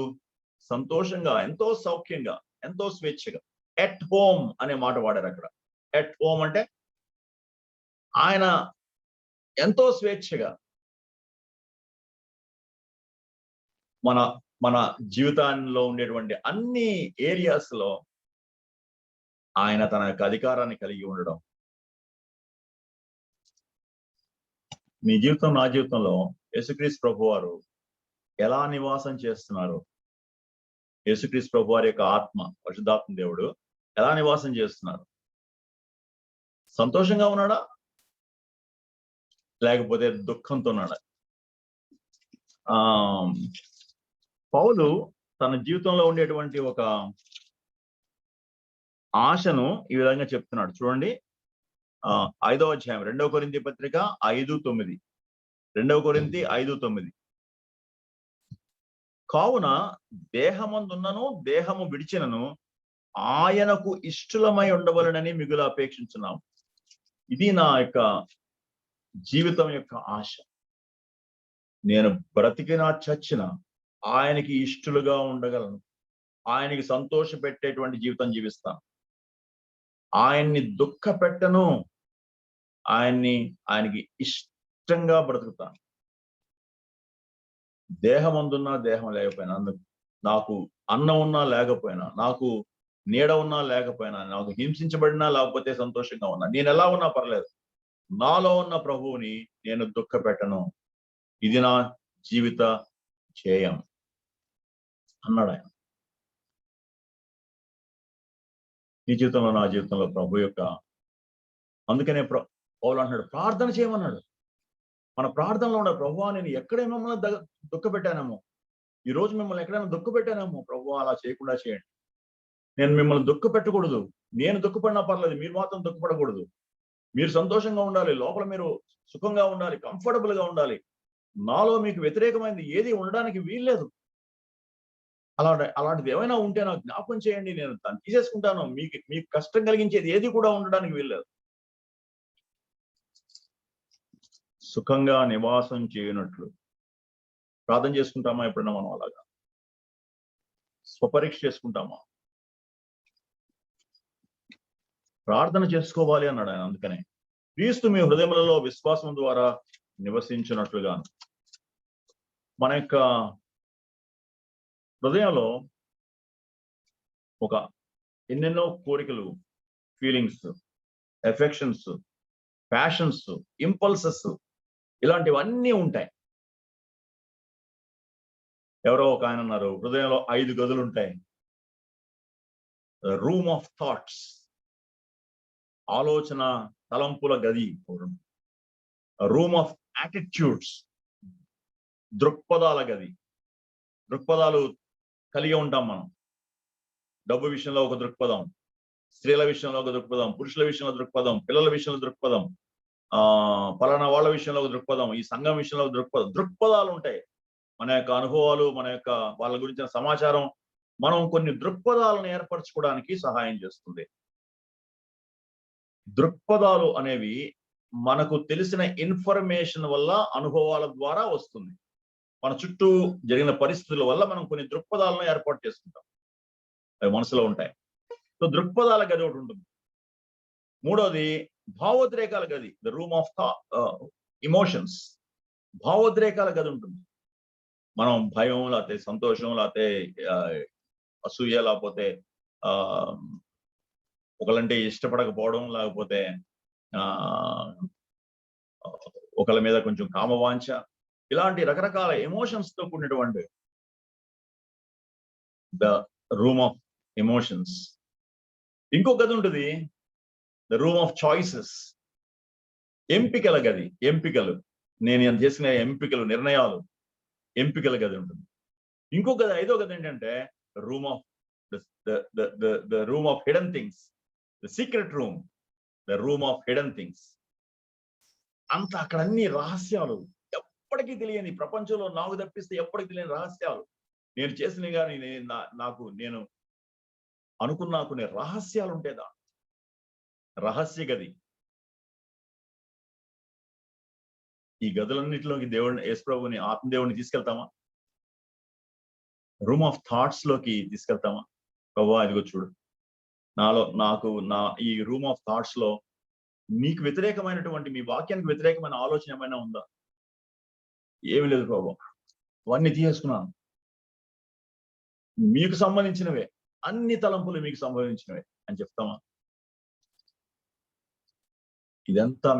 సంతోషంగా, ఎంతో సౌఖ్యంగా, ఎంతో స్వేచ్ఛగా. ఎట్ హోమ్ అనే మాట వాడారు అక్కడ. ఎట్ హోమ్ అంటే ఆయన ఎంతో స్వేచ్ఛగా మన జీవితాల్లో ఉండేటువంటి అన్ని ఏరియాస్ లో ఆయన తన యొక్క అధికారాన్ని కలిగి ఉండడం. నీ జీవితం, నా జీవితంలో యేసుక్రీస్తు ప్రభు వారు ఎలా నివాసం చేస్తున్నారు? యేసుక్రీస్తు ప్రభు వారి యొక్క ఆత్మ, పరిశుద్ధాత్మ దేవుడు ఎలా నివాసం చేస్తున్నారు? సంతోషంగా ఉన్నాడా, లేకపోతే దుఃఖంతో ఉన్నాడా? పౌలు తన జీవితంలో ఉండేటువంటి ఒక ఆశను ఈ విధంగా చెప్తున్నాడు. చూడండి, 5వ అధ్యాయం 2 కొరింథీ పత్రిక 5:9. 2 కొరింథీ 5:9. కావున దేహమందున్నను దేహము విడిచినను ఆయనకు ఇష్టలమై ఉండవలనని మిగులు అపేక్షించున్నాం. ఇది నా యొక్క జీవితం యొక్క ఆశ. నేను బ్రతికినా చచ్చినా ఆయనకి ఇష్టలుగా ఉండగలను. ఆయనకి సంతోష పెట్టేటువంటి జీవితం జీవిస్తాను. ఆయన్ని దుఃఖ పెట్టను. ఆయనకి ఇష్టంగా బ్రతుకుతాను. దేహం అందున్నా దేహం లేకపోయినా, నాకు అన్నం ఉన్నా లేకపోయినా, నాకు నీడ ఉన్నా లేకపోయినా, నాకు హింసించబడినా లేకపోతే సంతోషంగా ఉన్నా, నేను ఎలా ఉన్నా పర్లేదు, నాలో ఉన్న ప్రభువుని నేను దుఃఖ పెట్టను, ఇది నా జీవిత ధ్యేయం అన్నాడు ఆయన. నీ జీవితంలో నా జీవితంలో ప్రభు యొక్క, అందుకనే పౌలు అంటున్నాడు ప్రార్థన చేయమన్నాడు. మన ప్రార్థనలో ఉన్న ప్రభువా నేను ఎక్కడే మిమ్మల్ని దుఃఖ పెట్టానేమో, ఈ రోజు మిమ్మల్ని ఎక్కడైనా దుఃఖ పెట్టానేమో ప్రభువా అలా చేయకుండా చేయండి. నేను మిమ్మల్ని దుఃఖ పెట్టకూడదు, నేను దుఃఖపడినా పర్లేదు, మీరు మాత్రం దుఃఖపడకూడదు. మీరు సంతోషంగా ఉండాలి, లోపల మీరు సుఖంగా ఉండాలి, కంఫర్టబుల్ గా ఉండాలి. నాలో మీకు వ్యతిరేకమైనది ఏది ఉండడానికి వీల్లేదు. అలాంటిది ఏమైనా ఉంటే నాకు జ్ఞాపకం చేయండి, నేను దాన్ని తీసేసుకుంటాను. మీకు కష్టం కలిగించేది ఏది కూడా ఉండడానికి వీల్లేదు. సుఖంగా నివాసం చేయనట్లు ప్రార్థన చేసుకుంటామా ఎప్పుడన్నా మనం? అలాగా స్వపరీక్ష చేసుకుంటామా? ప్రార్థన చేసుకోవాలి అన్నాడు ఆయన. అందుకనే క్రీస్తు మీ హృదయములలో విశ్వాసం ద్వారా నివసించినట్లుగాను. మన యొక్క హృదయంలో ఒక ఎన్నెన్నో కోరికలు, ఫీలింగ్స్, ఎఫెక్షన్స్, ప్యాషన్స్, ఇంపల్సెస్, ఇలాంటివన్నీ ఉంటాయి. ఎవరో ఒక ఆయన అన్నారు, హృదయంలో 5 గదులు ఉంటాయి. రూమ్ ఆఫ్ థాట్స్, ఆలోచన తలంపుల గది. రూమ్ ఆఫ్ యాటిట్యూడ్స్, దృక్పథాల గది. దృక్పథాలు కలిగి ఉంటాం మనం. డబ్బు విషయంలో ఒక దృక్పథం, స్త్రీల విషయంలో ఒక దృక్పథం, పురుషుల విషయంలో దృక్పథం, పిల్లల విషయంలో దృక్పథం, పలానా వాళ్ళ విషయంలో ఒక దృక్పథం, ఈ సంఘం విషయంలో ఒక దృక్పథాలు ఉంటాయి. మన యొక్క అనుభవాలు, మన యొక్క వాళ్ళ గురించిన సమాచారం మనం కొన్ని దృక్పథాలను ఏర్పరచుకోవడానికి సహాయం చేస్తుంది. దృక్పథాలు అనేవి మనకు తెలిసిన ఇన్ఫర్మేషన్ వల్ల, అనుభవాల ద్వారా వస్తుంది. మన చుట్టూ జరిగిన పరిస్థితుల వల్ల మనం కొన్ని దృక్పథాలను ఏర్పాటు చేసుకుంటాం, అవి మనసులో ఉంటాయి. సో దృక్పథాల గది ఒకటి ఉంటుంది. మూడోది భావోద్రేకాల గది, ద రూమ్ ఆఫ్ ఇమోషన్స్. భావోద్రేకాల గది ఉంటుంది. మనం భయం, లేకపోతే సంతోషం, లేకపోతే అసూయ, లేకపోతే ఒకళ్ళంటే ఇష్టపడకపోవడం, లేకపోతే ఒకళ్ళ మీద కొంచెం కామవాంఛ, ఇలాంటి రకరకాల ఎమోషన్స్ తో కూడినటువంటి ద రూమ్ ఆఫ్ ఎమోషన్స్. ఇంకో గది ఉంటుంది, ద రూమ్ ఆఫ్ చాయిసెస్, ఎంపికల గది. ఎంపికలు, నేను చేసిన ఎంపికలు, నిర్ణయాలు, ఎంపికల గది ఉంటుంది. ఇంకో గది, 5వ గది ఏంటంటే room of the room of hidden things, the secret room, the room of hidden things. అంత అక్కడ అన్ని రహస్యాలు, ఎప్పటికీ తెలియని, ప్రపంచంలో నాకు తప్పిస్తే ఎప్పటికీ తెలియని రహస్యాలు, నేను చేసినవి కానీ నేను అనుకున్నా కొన్ని రహస్యాలు ఉంటాయి. రహస్య గది. ఈ గదులన్నిటిలోకి యేసుప్రభుని, ఆత్మదేవుని తీసుకెళ్తామా? రూమ్ ఆఫ్ థాట్స్ లోకి తీసుకెళ్తామా? ప్రభువా ఇదిగో చూడు, ఈ రూమ్ ఆఫ్ థాట్స్ లో మీకు వ్యతిరేకమైనటువంటి, మీ వాక్యానికి వ్యతిరేకమైన ఆలోచన ఏమైనా ఉందా? ఏమి లేదు ప్రభువా, అవన్నీ తీసేసుకున్నాను. మీకు సంబంధించినవే, అన్ని తలంపులు మీకు సంబంధించినవే అని చెప్తామా? ఇదంతా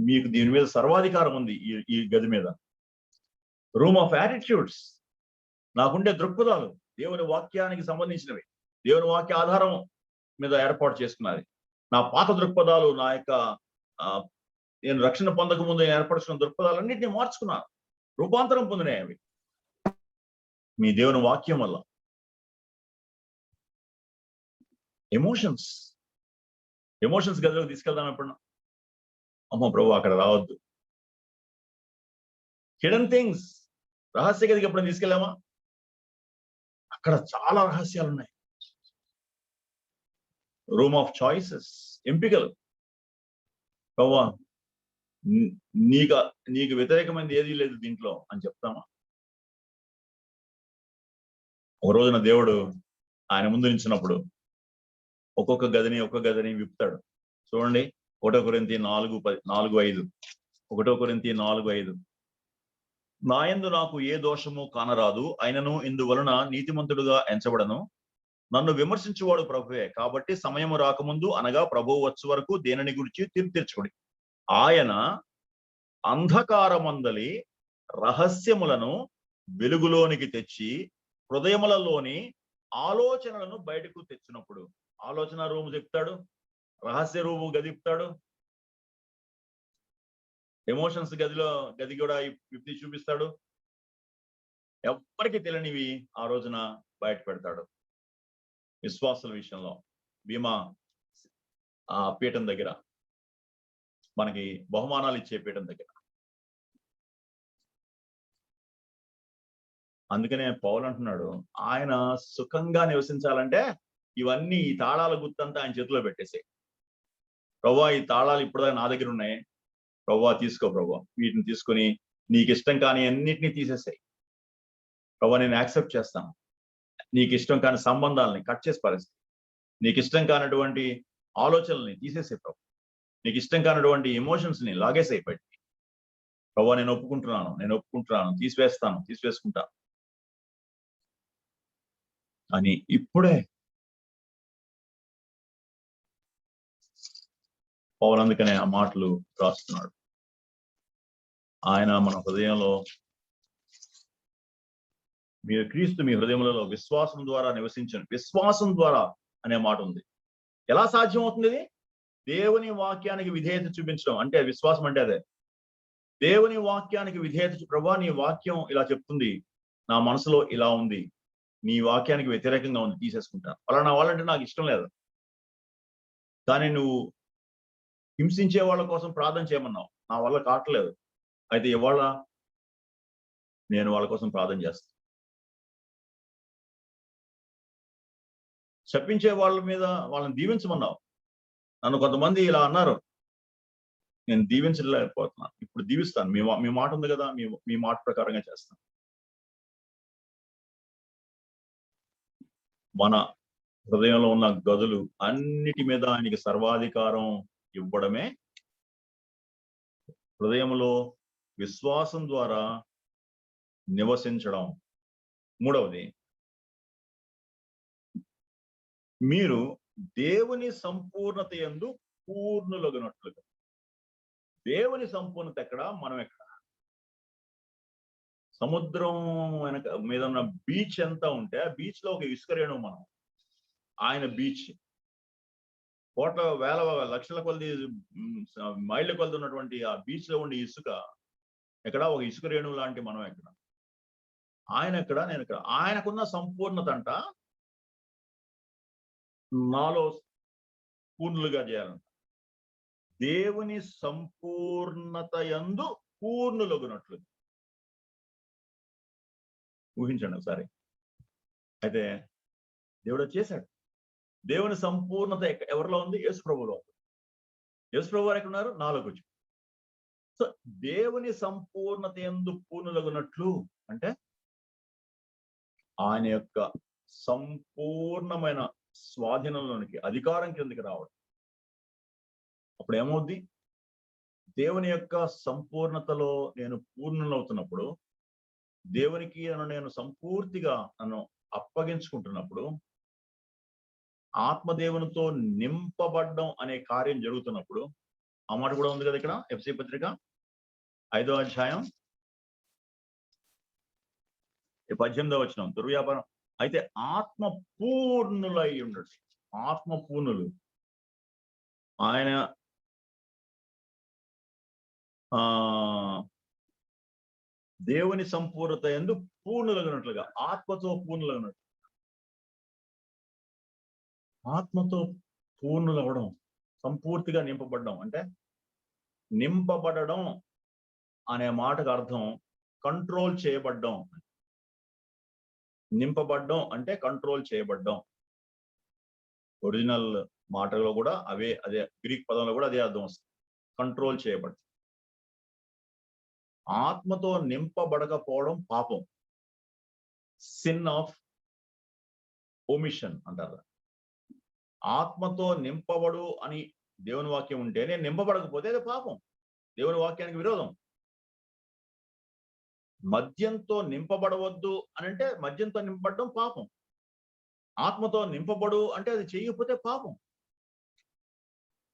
మీకు దీని మీద సర్వాధికారం ఉంది, ఈ గది మీద. రూమ్ ఆఫ్ యాటిట్యూడ్స్, నాకుండే దృక్పథాలు దేవుని వాక్యానికి సంబంధించినవి, దేవుని వాక్య ఆధారం మీద ఏర్పాటు చేసుకున్నది. నా పాత దృక్పథాలు, నా యొక్క నేను రక్షణ పొందక ముందు ఏర్పరచుకున్న దృక్పథాలన్నింటినీ మార్చుకున్నాను, రూపాంతరం పొందినాయి అవి మీ దేవుని వాక్యం వల్ల. ఎమోషన్స్ గదిలోకి తీసుకెళ్దాం ఎప్పుడన్నా? అమ్మో ప్రభు అక్కడ రావద్దు. హిడెన్ థింగ్స్, రహస్య గదికి ఎప్పుడైనా తీసుకెళ్ళామా? అక్కడ చాలా రహస్యాలు ఉన్నాయి. రూమ్ ఆఫ్ చాయిసెస్, ఎంపికలు. ప్రభు నీకు వ్యతిరేకమైనది ఏదీ లేదు దీంట్లో అని చెప్తామా? ఒక రోజున దేవుడు ఆయన ముందు నిలిచినప్పుడు ఒక్కొక్క గదిని విప్పుతాడు. చూడండి, 1 కొరింథీ 4:5. 1 కొరింథీ 4:5. నాయందు నాకు ఏ దోషము కానరాదు, అయినను ఇందువలన నీతిమంతుడుగా ఎంచబడను. నన్ను విమర్శించువాడు ప్రభువే. కాబట్టి సమయము రాకముందు, అనగా ప్రభువు వచ్చు వరకు దేనిని గురించి తీర్పు తీర్చుకోండి. ఆయన అంధకారమందలి రహస్యములను వెలుగులోనికి తెచ్చి హృదయములలోని ఆలోచనలను బయటకు తెచ్చినప్పుడు, ఆలోచన రూము చెప్తాడు, రహస్య రూము గదిపుతాడు, ఎమోషన్స్ గది కూడా విప్పి చూపిస్తాడు. ఎవ్వరికి తెలియనివి ఆ రోజున బయట పెడతాడు. విశ్వాసుల విషయంలో భీమా ఆ పీఠం దగ్గర, మనకి బహుమానాలు ఇచ్చే పీఠం దగ్గర. అందుకనే పౌలు అంటున్నాడు, ఆయన సుఖంగా నివసించాలంటే ఇవన్నీ, ఈ తాళాల గుర్తంతా ఆయన చేతిలో పెట్టేసాయి. ప్రభువా, ఈ తాళాలు ఇప్పుడు నా దగ్గర ఉన్నాయి, ప్రభువా తీసుకో ప్రభువా, వీటిని తీసుకొని నీకు ఇష్టం కాని అన్నిటినీ తీసేసాయి. ప్రభువా నేను యాక్సెప్ట్ చేస్తాను. నీకు ఇష్టం కాని సంబంధాలని కట్ చేసి పరిస్థితి, నీకు ఇష్టం కానటువంటి ఆలోచనల్ని తీసేసే ప్రభు, నీకు ఇష్టం కానటువంటి ఎమోషన్స్ ని లాగేసే బయట. ప్రభువా నేను ఒప్పుకుంటున్నాను, తీసివేసుకుంటాను అని ఇప్పుడే పౌలు అందుకనే ఆ మాటలు రాస్తున్నాడు. ఆయన మన హృదయంలో, మీరు క్రీస్తు మీ హృదయములలో విశ్వాసం ద్వారా నివసించను. విశ్వాసం ద్వారా అనే మాట ఉంది. ఎలా సాధ్యం అవుతుంది? దేవుని వాక్యానికి విధేయత చూపించడం అంటే విశ్వాసం అంటే అదే. దేవుని వాక్యానికి విధేయత. ప్రభువా నీ వాక్యం ఇలా చెప్తుంది, నా మనసులో ఇలా ఉంది, నీ వాక్యానికి వ్యతిరేకంగా ఉంది, తీసేసుకుంటాను. అలా వాళ్ళంటే నాకు ఇష్టం లేదు, కానీ నువ్వు హింసించే వాళ్ళ కోసం ప్రార్థన చేయమన్నావు, నా వల్ల కావట్లేదు, అయితే ఇవాళ నేను వాళ్ళ కోసం ప్రార్థన చేస్తాను. శపించే వాళ్ళ మీద వాళ్ళని దీవించమన్నావు, నన్ను కొంతమంది ఇలా అన్నారు, నేను దీవించలేకపోతున్నాను, ఇప్పుడు దీవిస్తాను, మీ మాట ఉంది కదా, మీ మాట ప్రకారంగా చేస్తాను. మన హృదయంలో ఉన్న గదులు అన్నిటి మీద ఆయనకి సర్వాధికారం ఇవ్వడమే హృదయంలో విశ్వాసం ద్వారా నివసించడం. మూడవది, మీరు దేవుని సంపూర్ణత యందు పూర్ణులగునట్లుగా. దేవుని సంపూర్ణత ఎక్కడ, మనం ఎక్కడ? సముద్రం వెనక మీద ఉన్న బీచ్ ఎంత ఉంటే ఆ బీచ్ లో ఒక ఇసుక రేణువు మనం. ఆయన బీచ్ కోట్ల వేల లక్షల కొలది మైళ్ళ కొలది ఉన్నటువంటి ఆ బీచ్ లో ఉండే ఇసుక ఎక్కడ, ఒక ఇసుక రేణువు లాంటి మనం ఎక్కడ? ఆయన ఎక్కడ, నేను ఎక్కడ? ఆయనకున్న సంపూర్ణత అంట నాలో పూర్ణులుగా చేయాలంట. దేవుని సంపూర్ణత యందు పూర్ణులగునట్లు. ఊహించండి ఒకసారి. అయితే దేవుడు చేశాడు. దేవుని సంపూర్ణత ఎవరిలో ఉంది? యేసు ప్రభువులో ఉంది. యేసు ప్రభు వారు ఎక్కడున్నారు? నాలోకి వచ్చి. సో దేవుని సంపూర్ణత యందు పూర్ణులగునట్లు అంటే ఆయన యొక్క సంపూర్ణమైన స్వాధీనంలోనికి, అధికారం కిందకి రావడం. అప్పుడు ఏమవుద్ది? దేవుని యొక్క సంపూర్ణతలో నేను పూర్ణులవుతున్నప్పుడు, దేవునికి నేను సంపూర్తిగా నన్ను అప్పగించుకుంటున్నప్పుడు, ఆత్మదేవునితో నింపబడ్డం అనే కార్యం జరుగుతున్నప్పుడు, ఆ మాట కూడా ఉంది కదా ఇక్కడ ఎఫ్ఎస్సీ పత్రిక 5వ అధ్యాయం 18వ వచనం, దుర్వ్యాపారం. అయితే ఆత్మ పూర్ణులై ఉండొచ్చు. ఆత్మ పూర్ణులు ఆయన దేవుని సంపూర్ణత యందు పూర్ణులగినట్లుగా, ఆత్మతో పూర్ణులగినట్లు. ఆత్మతో పూర్ణులవ్వడం, సంపూర్తిగా నింపబడడం అంటే, నింపబడడం అనే మాటకు అర్థం కంట్రోల్ చేయబడ్డం. నింపబడ్డం అంటే కంట్రోల్ చేయబడ్డం. ఒరిజినల్ మాటలో కూడా అదే గ్రీక్ పదంలో కూడా అదే అర్థం వస్తుంది, కంట్రోల్ చేయబడ్డం. ఆత్మతో నింపబడకపోవడం పాపం, సిన్ ఆఫ్ ఒమిషన్ అంటారు. ఆత్మతో నింపబడు అని దేవుని వాక్యం ఉంటే నేను నింపబడకపోతే అది పాపం, దేవుని వాక్యానికి విరోధం. మద్యంతో నింపబడవద్దు అని అంటే మద్యంతో నింపబడడం పాపం. ఆత్మతో నింపబడు అంటే అది చెయ్యకపోతే పాపం.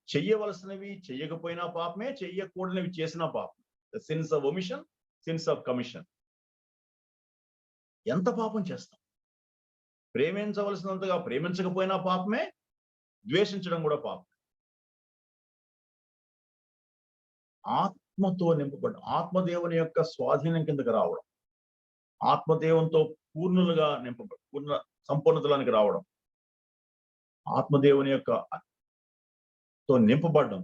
చెయ్యవలసినవి చెయ్యకపోయినా పాపమే, చెయ్యకూడనివి చేసినా పాపం. Since of omission, since of commission. ఎంత పాపం చేస్తాం? ప్రేమించవలసినంతగా ప్రేమించకపోయినా పాపమే, ద్వేషించడం కూడా పాపం. ఆత్మతో నింపబడడం, ఆత్మదేవుని యొక్క స్వాధీనం కిందకి రావడం, ఆత్మదేవంతో పూర్ణులుగా నింపబడి సంపూర్ణతలోనికి రావడం, ఆత్మదేవుని యొక్క తో నింపబడడం.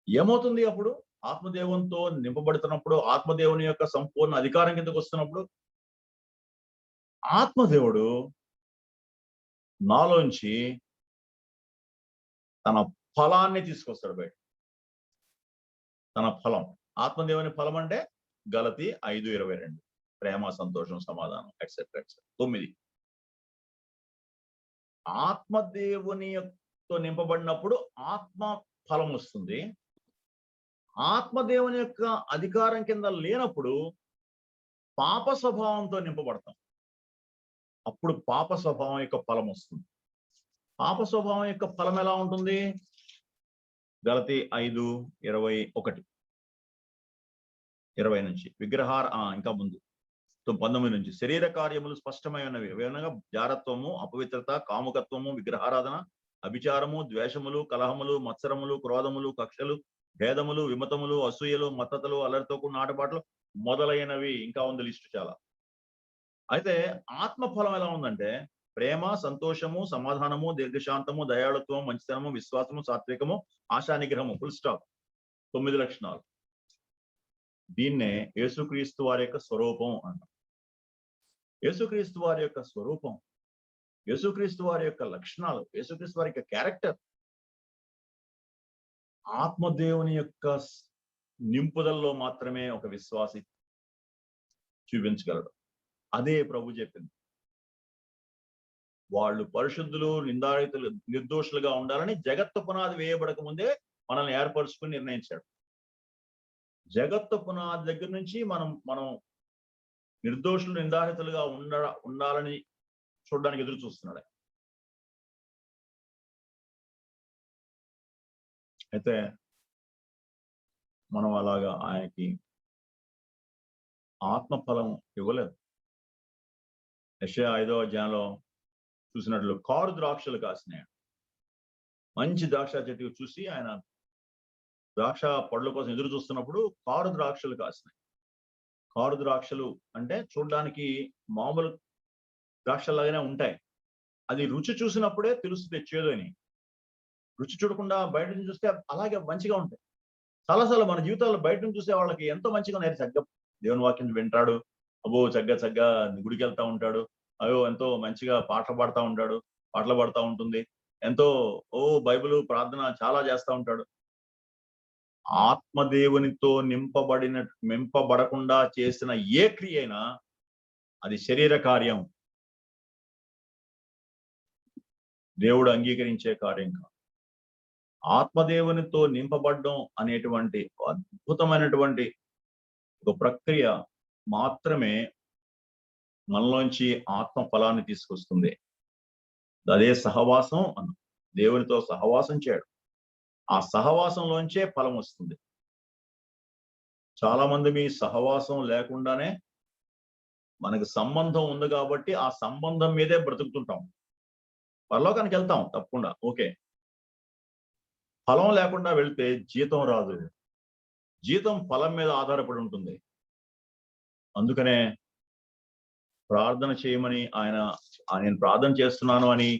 ఏమవుతుంది అప్పుడు? ఆత్మదేవంతో నింపబడుతున్నప్పుడు, ఆత్మదేవుని యొక్క సంపూర్ణ అధికారం కిందకు వస్తున్నప్పుడు, ఆత్మదేవుడు నాలోంచి తన ఫలాన్ని తీసుకొస్తాడు బయట. తన ఫలం, ఆత్మదేవుని ఫలం అంటే గలతీ 5:22, ప్రేమ, సంతోషం, సమాధానం, ఎక్సెట్రా ఎక్సెట్రా. 9. ఆత్మదేవునితో నింపబడినప్పుడు ఆత్మ ఫలం వస్తుంది. ఆత్మదేవుని యొక్క అధికారం కింద లేనప్పుడు పాప స్వభావంతో నింపబడతాం. అప్పుడు పాప స్వభావం యొక్క ఫలం వస్తుంది. పాప స్వభావం యొక్క ఫలం ఎలా ఉంటుంది? గలతీ 5:21, 20 నుంచి. ఇంకా ముందు 19 నుంచి. శరీర కార్యములు స్పష్టమై ఉన్నవి. ఏమనగా జారత్వము, అపవిత్రత, కాముకత్వము, విగ్రహారాధన, అభిచారము, ద్వేషములు, కలహములు, మత్సరములు, క్రోధములు, కక్షలు, భేదములు, విమతములు, అసూయలు, మత్తతలు, అలరితో కూడిన ఆటపాటలు మొదలైనవి. ఇంకా ఉంది లిస్టు చాలా. అయితే ఆత్మఫలం ఎలా ఉందంటే ప్రేమ, సంతోషము, సమాధానము, దీర్ఘశాంతము, దయాళుత్వం, మంచితనము, విశ్వాసము, సాత్వికము, ఆశానిగ్రహము. Full stop. 9 లక్షణాలు. దీన్నే యేసుక్రీస్తు వారి యొక్క స్వరూపం అంటాం. యేసుక్రీస్తు వారి యొక్క స్వరూపం, యేసుక్రీస్తు వారి యొక్క లక్షణాలు, యేసుక్రీస్తు వారి యొక్క క్యారెక్టర్ ఆత్మదేవుని యొక్క నింపుదలలో మాత్రమే ఒక విశ్వాసి చూపించగలడు. అదే ప్రభు చెప్పింది. వాళ్ళు పరిశుద్ధులు, నిందారితులు, నిర్దోషులుగా ఉండాలని జగత్తు పునాది వేయబడక ముందే మనల్ని ఏర్పరచుకుని నిర్ణయించాడు. జగత్తు పునాది దగ్గర నుంచి మనం నిర్దోషులు, నిందారితులుగా ఉండాలని చూడడానికి ఎదురు చూస్తున్నాడు. అయితే మనం అలాగా ఆయనకి ఆత్మఫలం ఇవ్వలేదు. యెషయా 5వ అధ్యాయంలో చూసినట్లు కారు ద్రాక్షలు కాసినాయి. మంచి ద్రాక్ష చెట్టు చూసి ఆయన ద్రాక్ష పళ్ళ కోసం ఎదురు చూస్తున్నప్పుడు కారు ద్రాక్షలు కాసినాయి. కారు ద్రాక్షలు అంటే చూడడానికి మామూలు ద్రాక్షలాగానే ఉంటాయి. అది రుచి చూసినప్పుడే తెలుస్తుంది చేదని. రుచి చూడకుండా బయట నుంచి చూస్తే అలాగే మంచిగా ఉంటాయి. చాలాసార్లు మన జీవితాల్లో బయట నుంచి చూసే వాళ్ళకి ఎంతో మంచిగా ఉన్నాయి. చక్కగా దేవుని వాక్యం వింటాడు, అబ్బో చక్కగా గుడికి వెళ్తా ఉంటాడు, అయ్యో ఎంతో మంచిగా పాటలు పాడుతూ ఉంటుంది, ఎంతో బైబిల్ ప్రార్థన చాలా చేస్తూ ఉంటాడు. ఆత్మదేవునితో నింపబడకుండా చేసిన ఏ క్రియ అయినా అది శరీర కార్యం, దేవుడు అంగీకరించే కార్యం కాదు. ఆత్మదేవునితో నింపబడడం అనేటువంటి అద్భుతమైనటువంటి ఒక ప్రక్రియ మాత్రమే మనలోంచి ఆత్మ ఫలాన్ని తీసుకొస్తుంది. అదే సహవాసం అన్న, దేవునితో సహవాసం చేయడం. ఆ సహవాసంలోంచే ఫలం వస్తుంది. చాలా మంది మీ సహవాసం లేకుండానే మనకు సంబంధం ఉంది కాబట్టి ఆ సంబంధం మీదే బ్రతుకుతుంటాం. పరలోకానికి వెళ్తాం తప్పకుండా, ఓకే. ఫలం లేకుండా వెళ్తే జీతం రాదు. జీతం ఫలం మీద ఆధారపడి ఉంటుంది. అందుకనే ప్రార్థన చేయమని నేను ప్రార్థన చేస్తున్నాను అని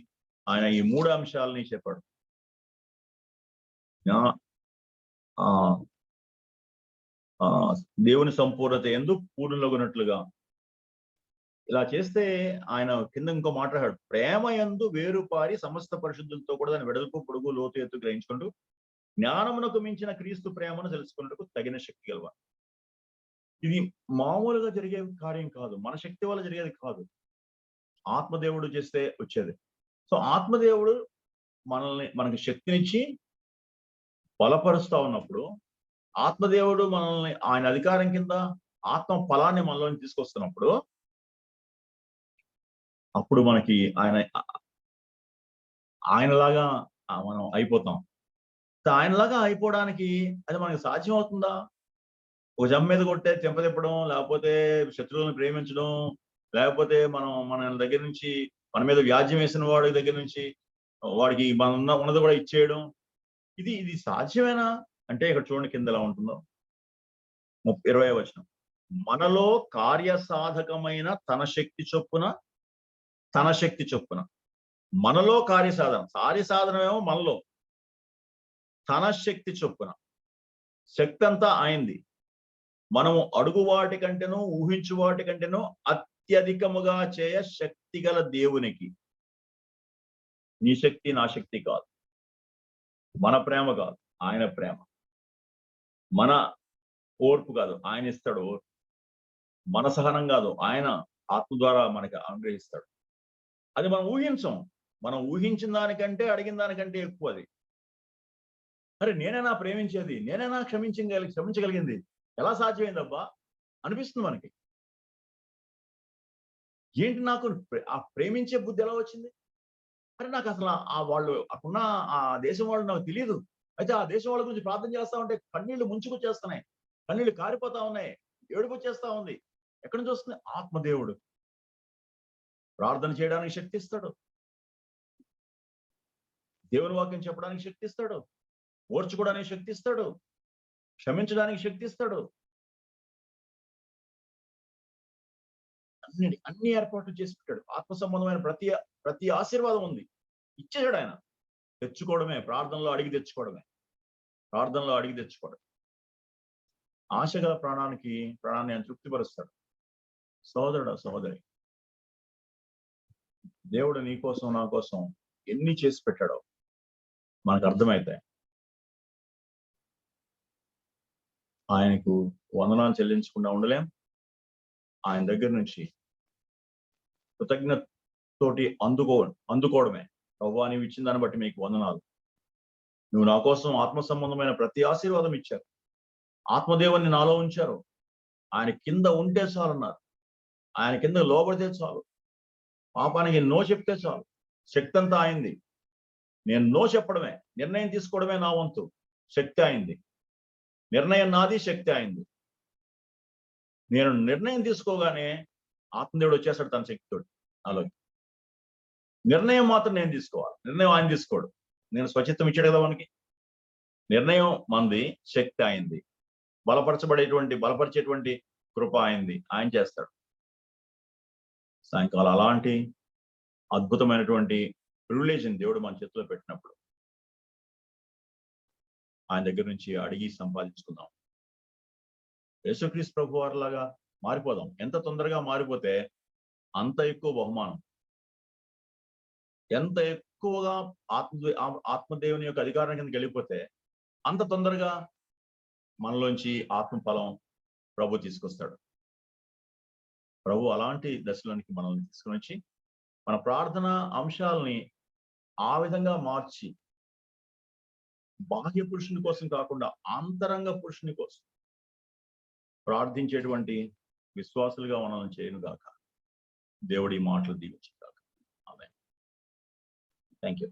ఆయన ఈ 3 అంశాలని చెప్పాడు. దేవుని సంపూర్ణత యందు పూర్ణులగునట్లుగా. ఇలా చేస్తే ఆయన కింద ఇంకో మాట్లాడాడు, ప్రేమ యందు వేరుపారి సమస్త పరిశుద్ధులతో కూడా దాని వెడల్పు, పొడుగు, లోతు, ఎత్తు గ్రహించుకుంటూ జ్ఞానమునకు మించిన క్రీస్తు ప్రేమను తెలుసుకున్నట్టుకు తగిన శక్తి గలవ. ఇది మామూలుగా జరిగే కార్యం కాదు, మన శక్తి వల్ల జరిగేది కాదు, ఆత్మదేవుడు చేస్తే వచ్చేది. సో ఆత్మదేవుడు మనకి శక్తినిచ్చి బలపరుస్తా ఉన్నప్పుడు ఆత్మదేవుడు మనల్ని ఆయన అధికారం కింద ఆత్మ ఫలాన్ని మనలోని తీసుకొస్తున్నప్పుడు అప్పుడు మనకి ఆయనలాగా మనం అయిపోతాం. ఆయనలాగా అయిపోవడానికి అది మనకి సాధ్యం అవుతుందా? ఒక జమ్మ మీద కొట్టే తెంపతిప్పడం, లేకపోతే శత్రువులను ప్రేమించడం, లేకపోతే మన దగ్గర నుంచి మన మీద వ్యాజ్యం వేసిన వాడి దగ్గర నుంచి వాడికి మన ఉన్నది కూడా ఇచ్చేయడం, ఇది సాధ్యమేనా అంటే ఇక్కడ చూడండి కింద ఎలా ఉంటుందో 20వ వచనం. మనలో కార్యసాధకమైన తన శక్తి చొప్పున మనలో కార్యసాధనమేమో మనలో, తన శక్తి చొప్పున. శక్తి అంతా ఆయనది. మనము అడుగు వాటి కంటేనో ఊహించు వాటి కంటేనో అత్యధికముగా చేయ శక్తి గల దేవునికి. నీ శక్తి నా శక్తి కాదు, మన ప్రేమ కాదు, ఆయన ప్రేమ. మన ఓర్పు కాదు, ఆయన ఇస్తాడు ఓర్పు. మన సహనం కాదు, ఆయన ఆత్మ ద్వారా మనకి అనుగ్రహిస్తాడు. అది మనం ఊహించం. మనం ఊహించిన దానికంటే అడిగిన దానికంటే ఎక్కువ అది. అరే నేనేనా ప్రేమించేది, నేనేనా క్షమించగలిగింది, ఎలా సాధ్యమైందబ్బా అనిపిస్తుంది మనకి. ఏంటి నాకు ఆ ప్రేమించే బుద్ధి ఎలా వచ్చింది? అరే నాకు అసలు వాళ్ళు అక్కడున్న ఆ దేశం వాళ్ళు నాకు తెలియదు. అయితే ఆ దేశం వాళ్ళ గురించి ప్రార్థన చేస్తా ఉంటే కన్నీళ్లు ముంచుకొచ్చేస్తున్నాయి, కన్నీళ్లు కారిపోతా ఉన్నాయి, ఏడుపు వచ్చేస్తా ఉంది. ఎక్కడి నుంచి వస్తుంది? ఆత్మదేవుడు ప్రార్థన చేయడానికి శక్తి ఇస్తాడు, దేవుని వాక్యం చెప్పడానికి శక్తి ఇస్తాడు, ఓర్చుకోవడానికి శక్తి ఇస్తాడు, క్షమించడానికి శక్తి ఇస్తాడు. అన్ని ఏర్పాట్లు చేసి పెట్టాడు. ఆత్మ సంబంధమైన ప్రతి ఆశీర్వాదం ఉంది, ఇచ్చేసాడు ఆయన. తెచ్చుకోవడమే, ప్రార్థనలో అడిగి తెచ్చుకోవడమే. ఆశ గల ప్రాణాన్ని ఆయన తృప్తిపరుస్తాడు. సహోదరుడు సహోదరి, దేవుడు నీ కోసం నా కోసం ఎన్ని చేసి పెట్టాడో మనకు అర్థమైతాయి. ఆయనకు వందనాలు చెల్లించకుండా ఉండలేం. ఆయన దగ్గర నుంచి కృతజ్ఞతతోటి అందుకోవడమే. ప్రభువా నీవు ఇచ్చిన దాన్ని బట్టి మీకు వందనాలు. నువ్వు నా కోసం ఆత్మ సంబంధమైన ప్రతి ఆశీర్వాదం ఇచ్చారు. ఆత్మదేవుని నాలో ఉంచారు. ఆయన కింద ఉంటే చాలన్నారు. ఆయన కింద లోబడితే చాలు. పాపానికి నో చెప్తే చాలు. శక్తి అంతా అయింది. నేను నో చెప్పడమే, నిర్ణయం తీసుకోవడమే నా వంతు. శక్తి అయింది. నిర్ణయం నాది, శక్తి అయింది. నేను నిర్ణయం తీసుకోగానే ఆత్మదేవుడు వచ్చేస్తాడు తన శక్తితోటి నాలో. నిర్ణయం మాత్రం నేను తీసుకోవాలి, నిర్ణయం ఆయన తీసుకోడు. నేను స్వచిత్తం ఇచ్చాడు కదా మనకి. నిర్ణయం మంది, శక్తి అయింది. బలపరిచేటువంటి కృప అయింది, ఆయన చేస్తాడు. సాయంకాలం అలాంటి అద్భుతమైనటువంటి ప్రివిలేజ్ని దేవుడు మన చేతిలో పెట్టినప్పుడు ఆయన దగ్గర నుంచి అడిగి సంపాదించుకుందాం. యేసుక్రీస్తు ప్రభు వారిలాగా మారిపోదాం. ఎంత తొందరగా మారిపోతే అంత ఎక్కువ బహుమానం. ఎంత ఎక్కువగా ఆత్మదేవుని యొక్క అధికారం కిందకి వెళ్ళిపోతే అంత తొందరగా మనలోంచి ఆత్మఫలం ప్రభు తీసుకొస్తాడు. ప్రభు అలాంటి దశలోనికి మనల్ని తీసుకుని వచ్చి మన ప్రార్థన అంశాలని ఆ విధంగా మార్చి బాహ్య పురుషుని కోసం కాకుండా అంతరంగ పురుషుని కోసం ప్రార్థించేటువంటి విశ్వాసులుగా మనల్ని చేయను గాక. దేవుడి మాటలు దీవించుగాక. ఆమేన్. Thank you.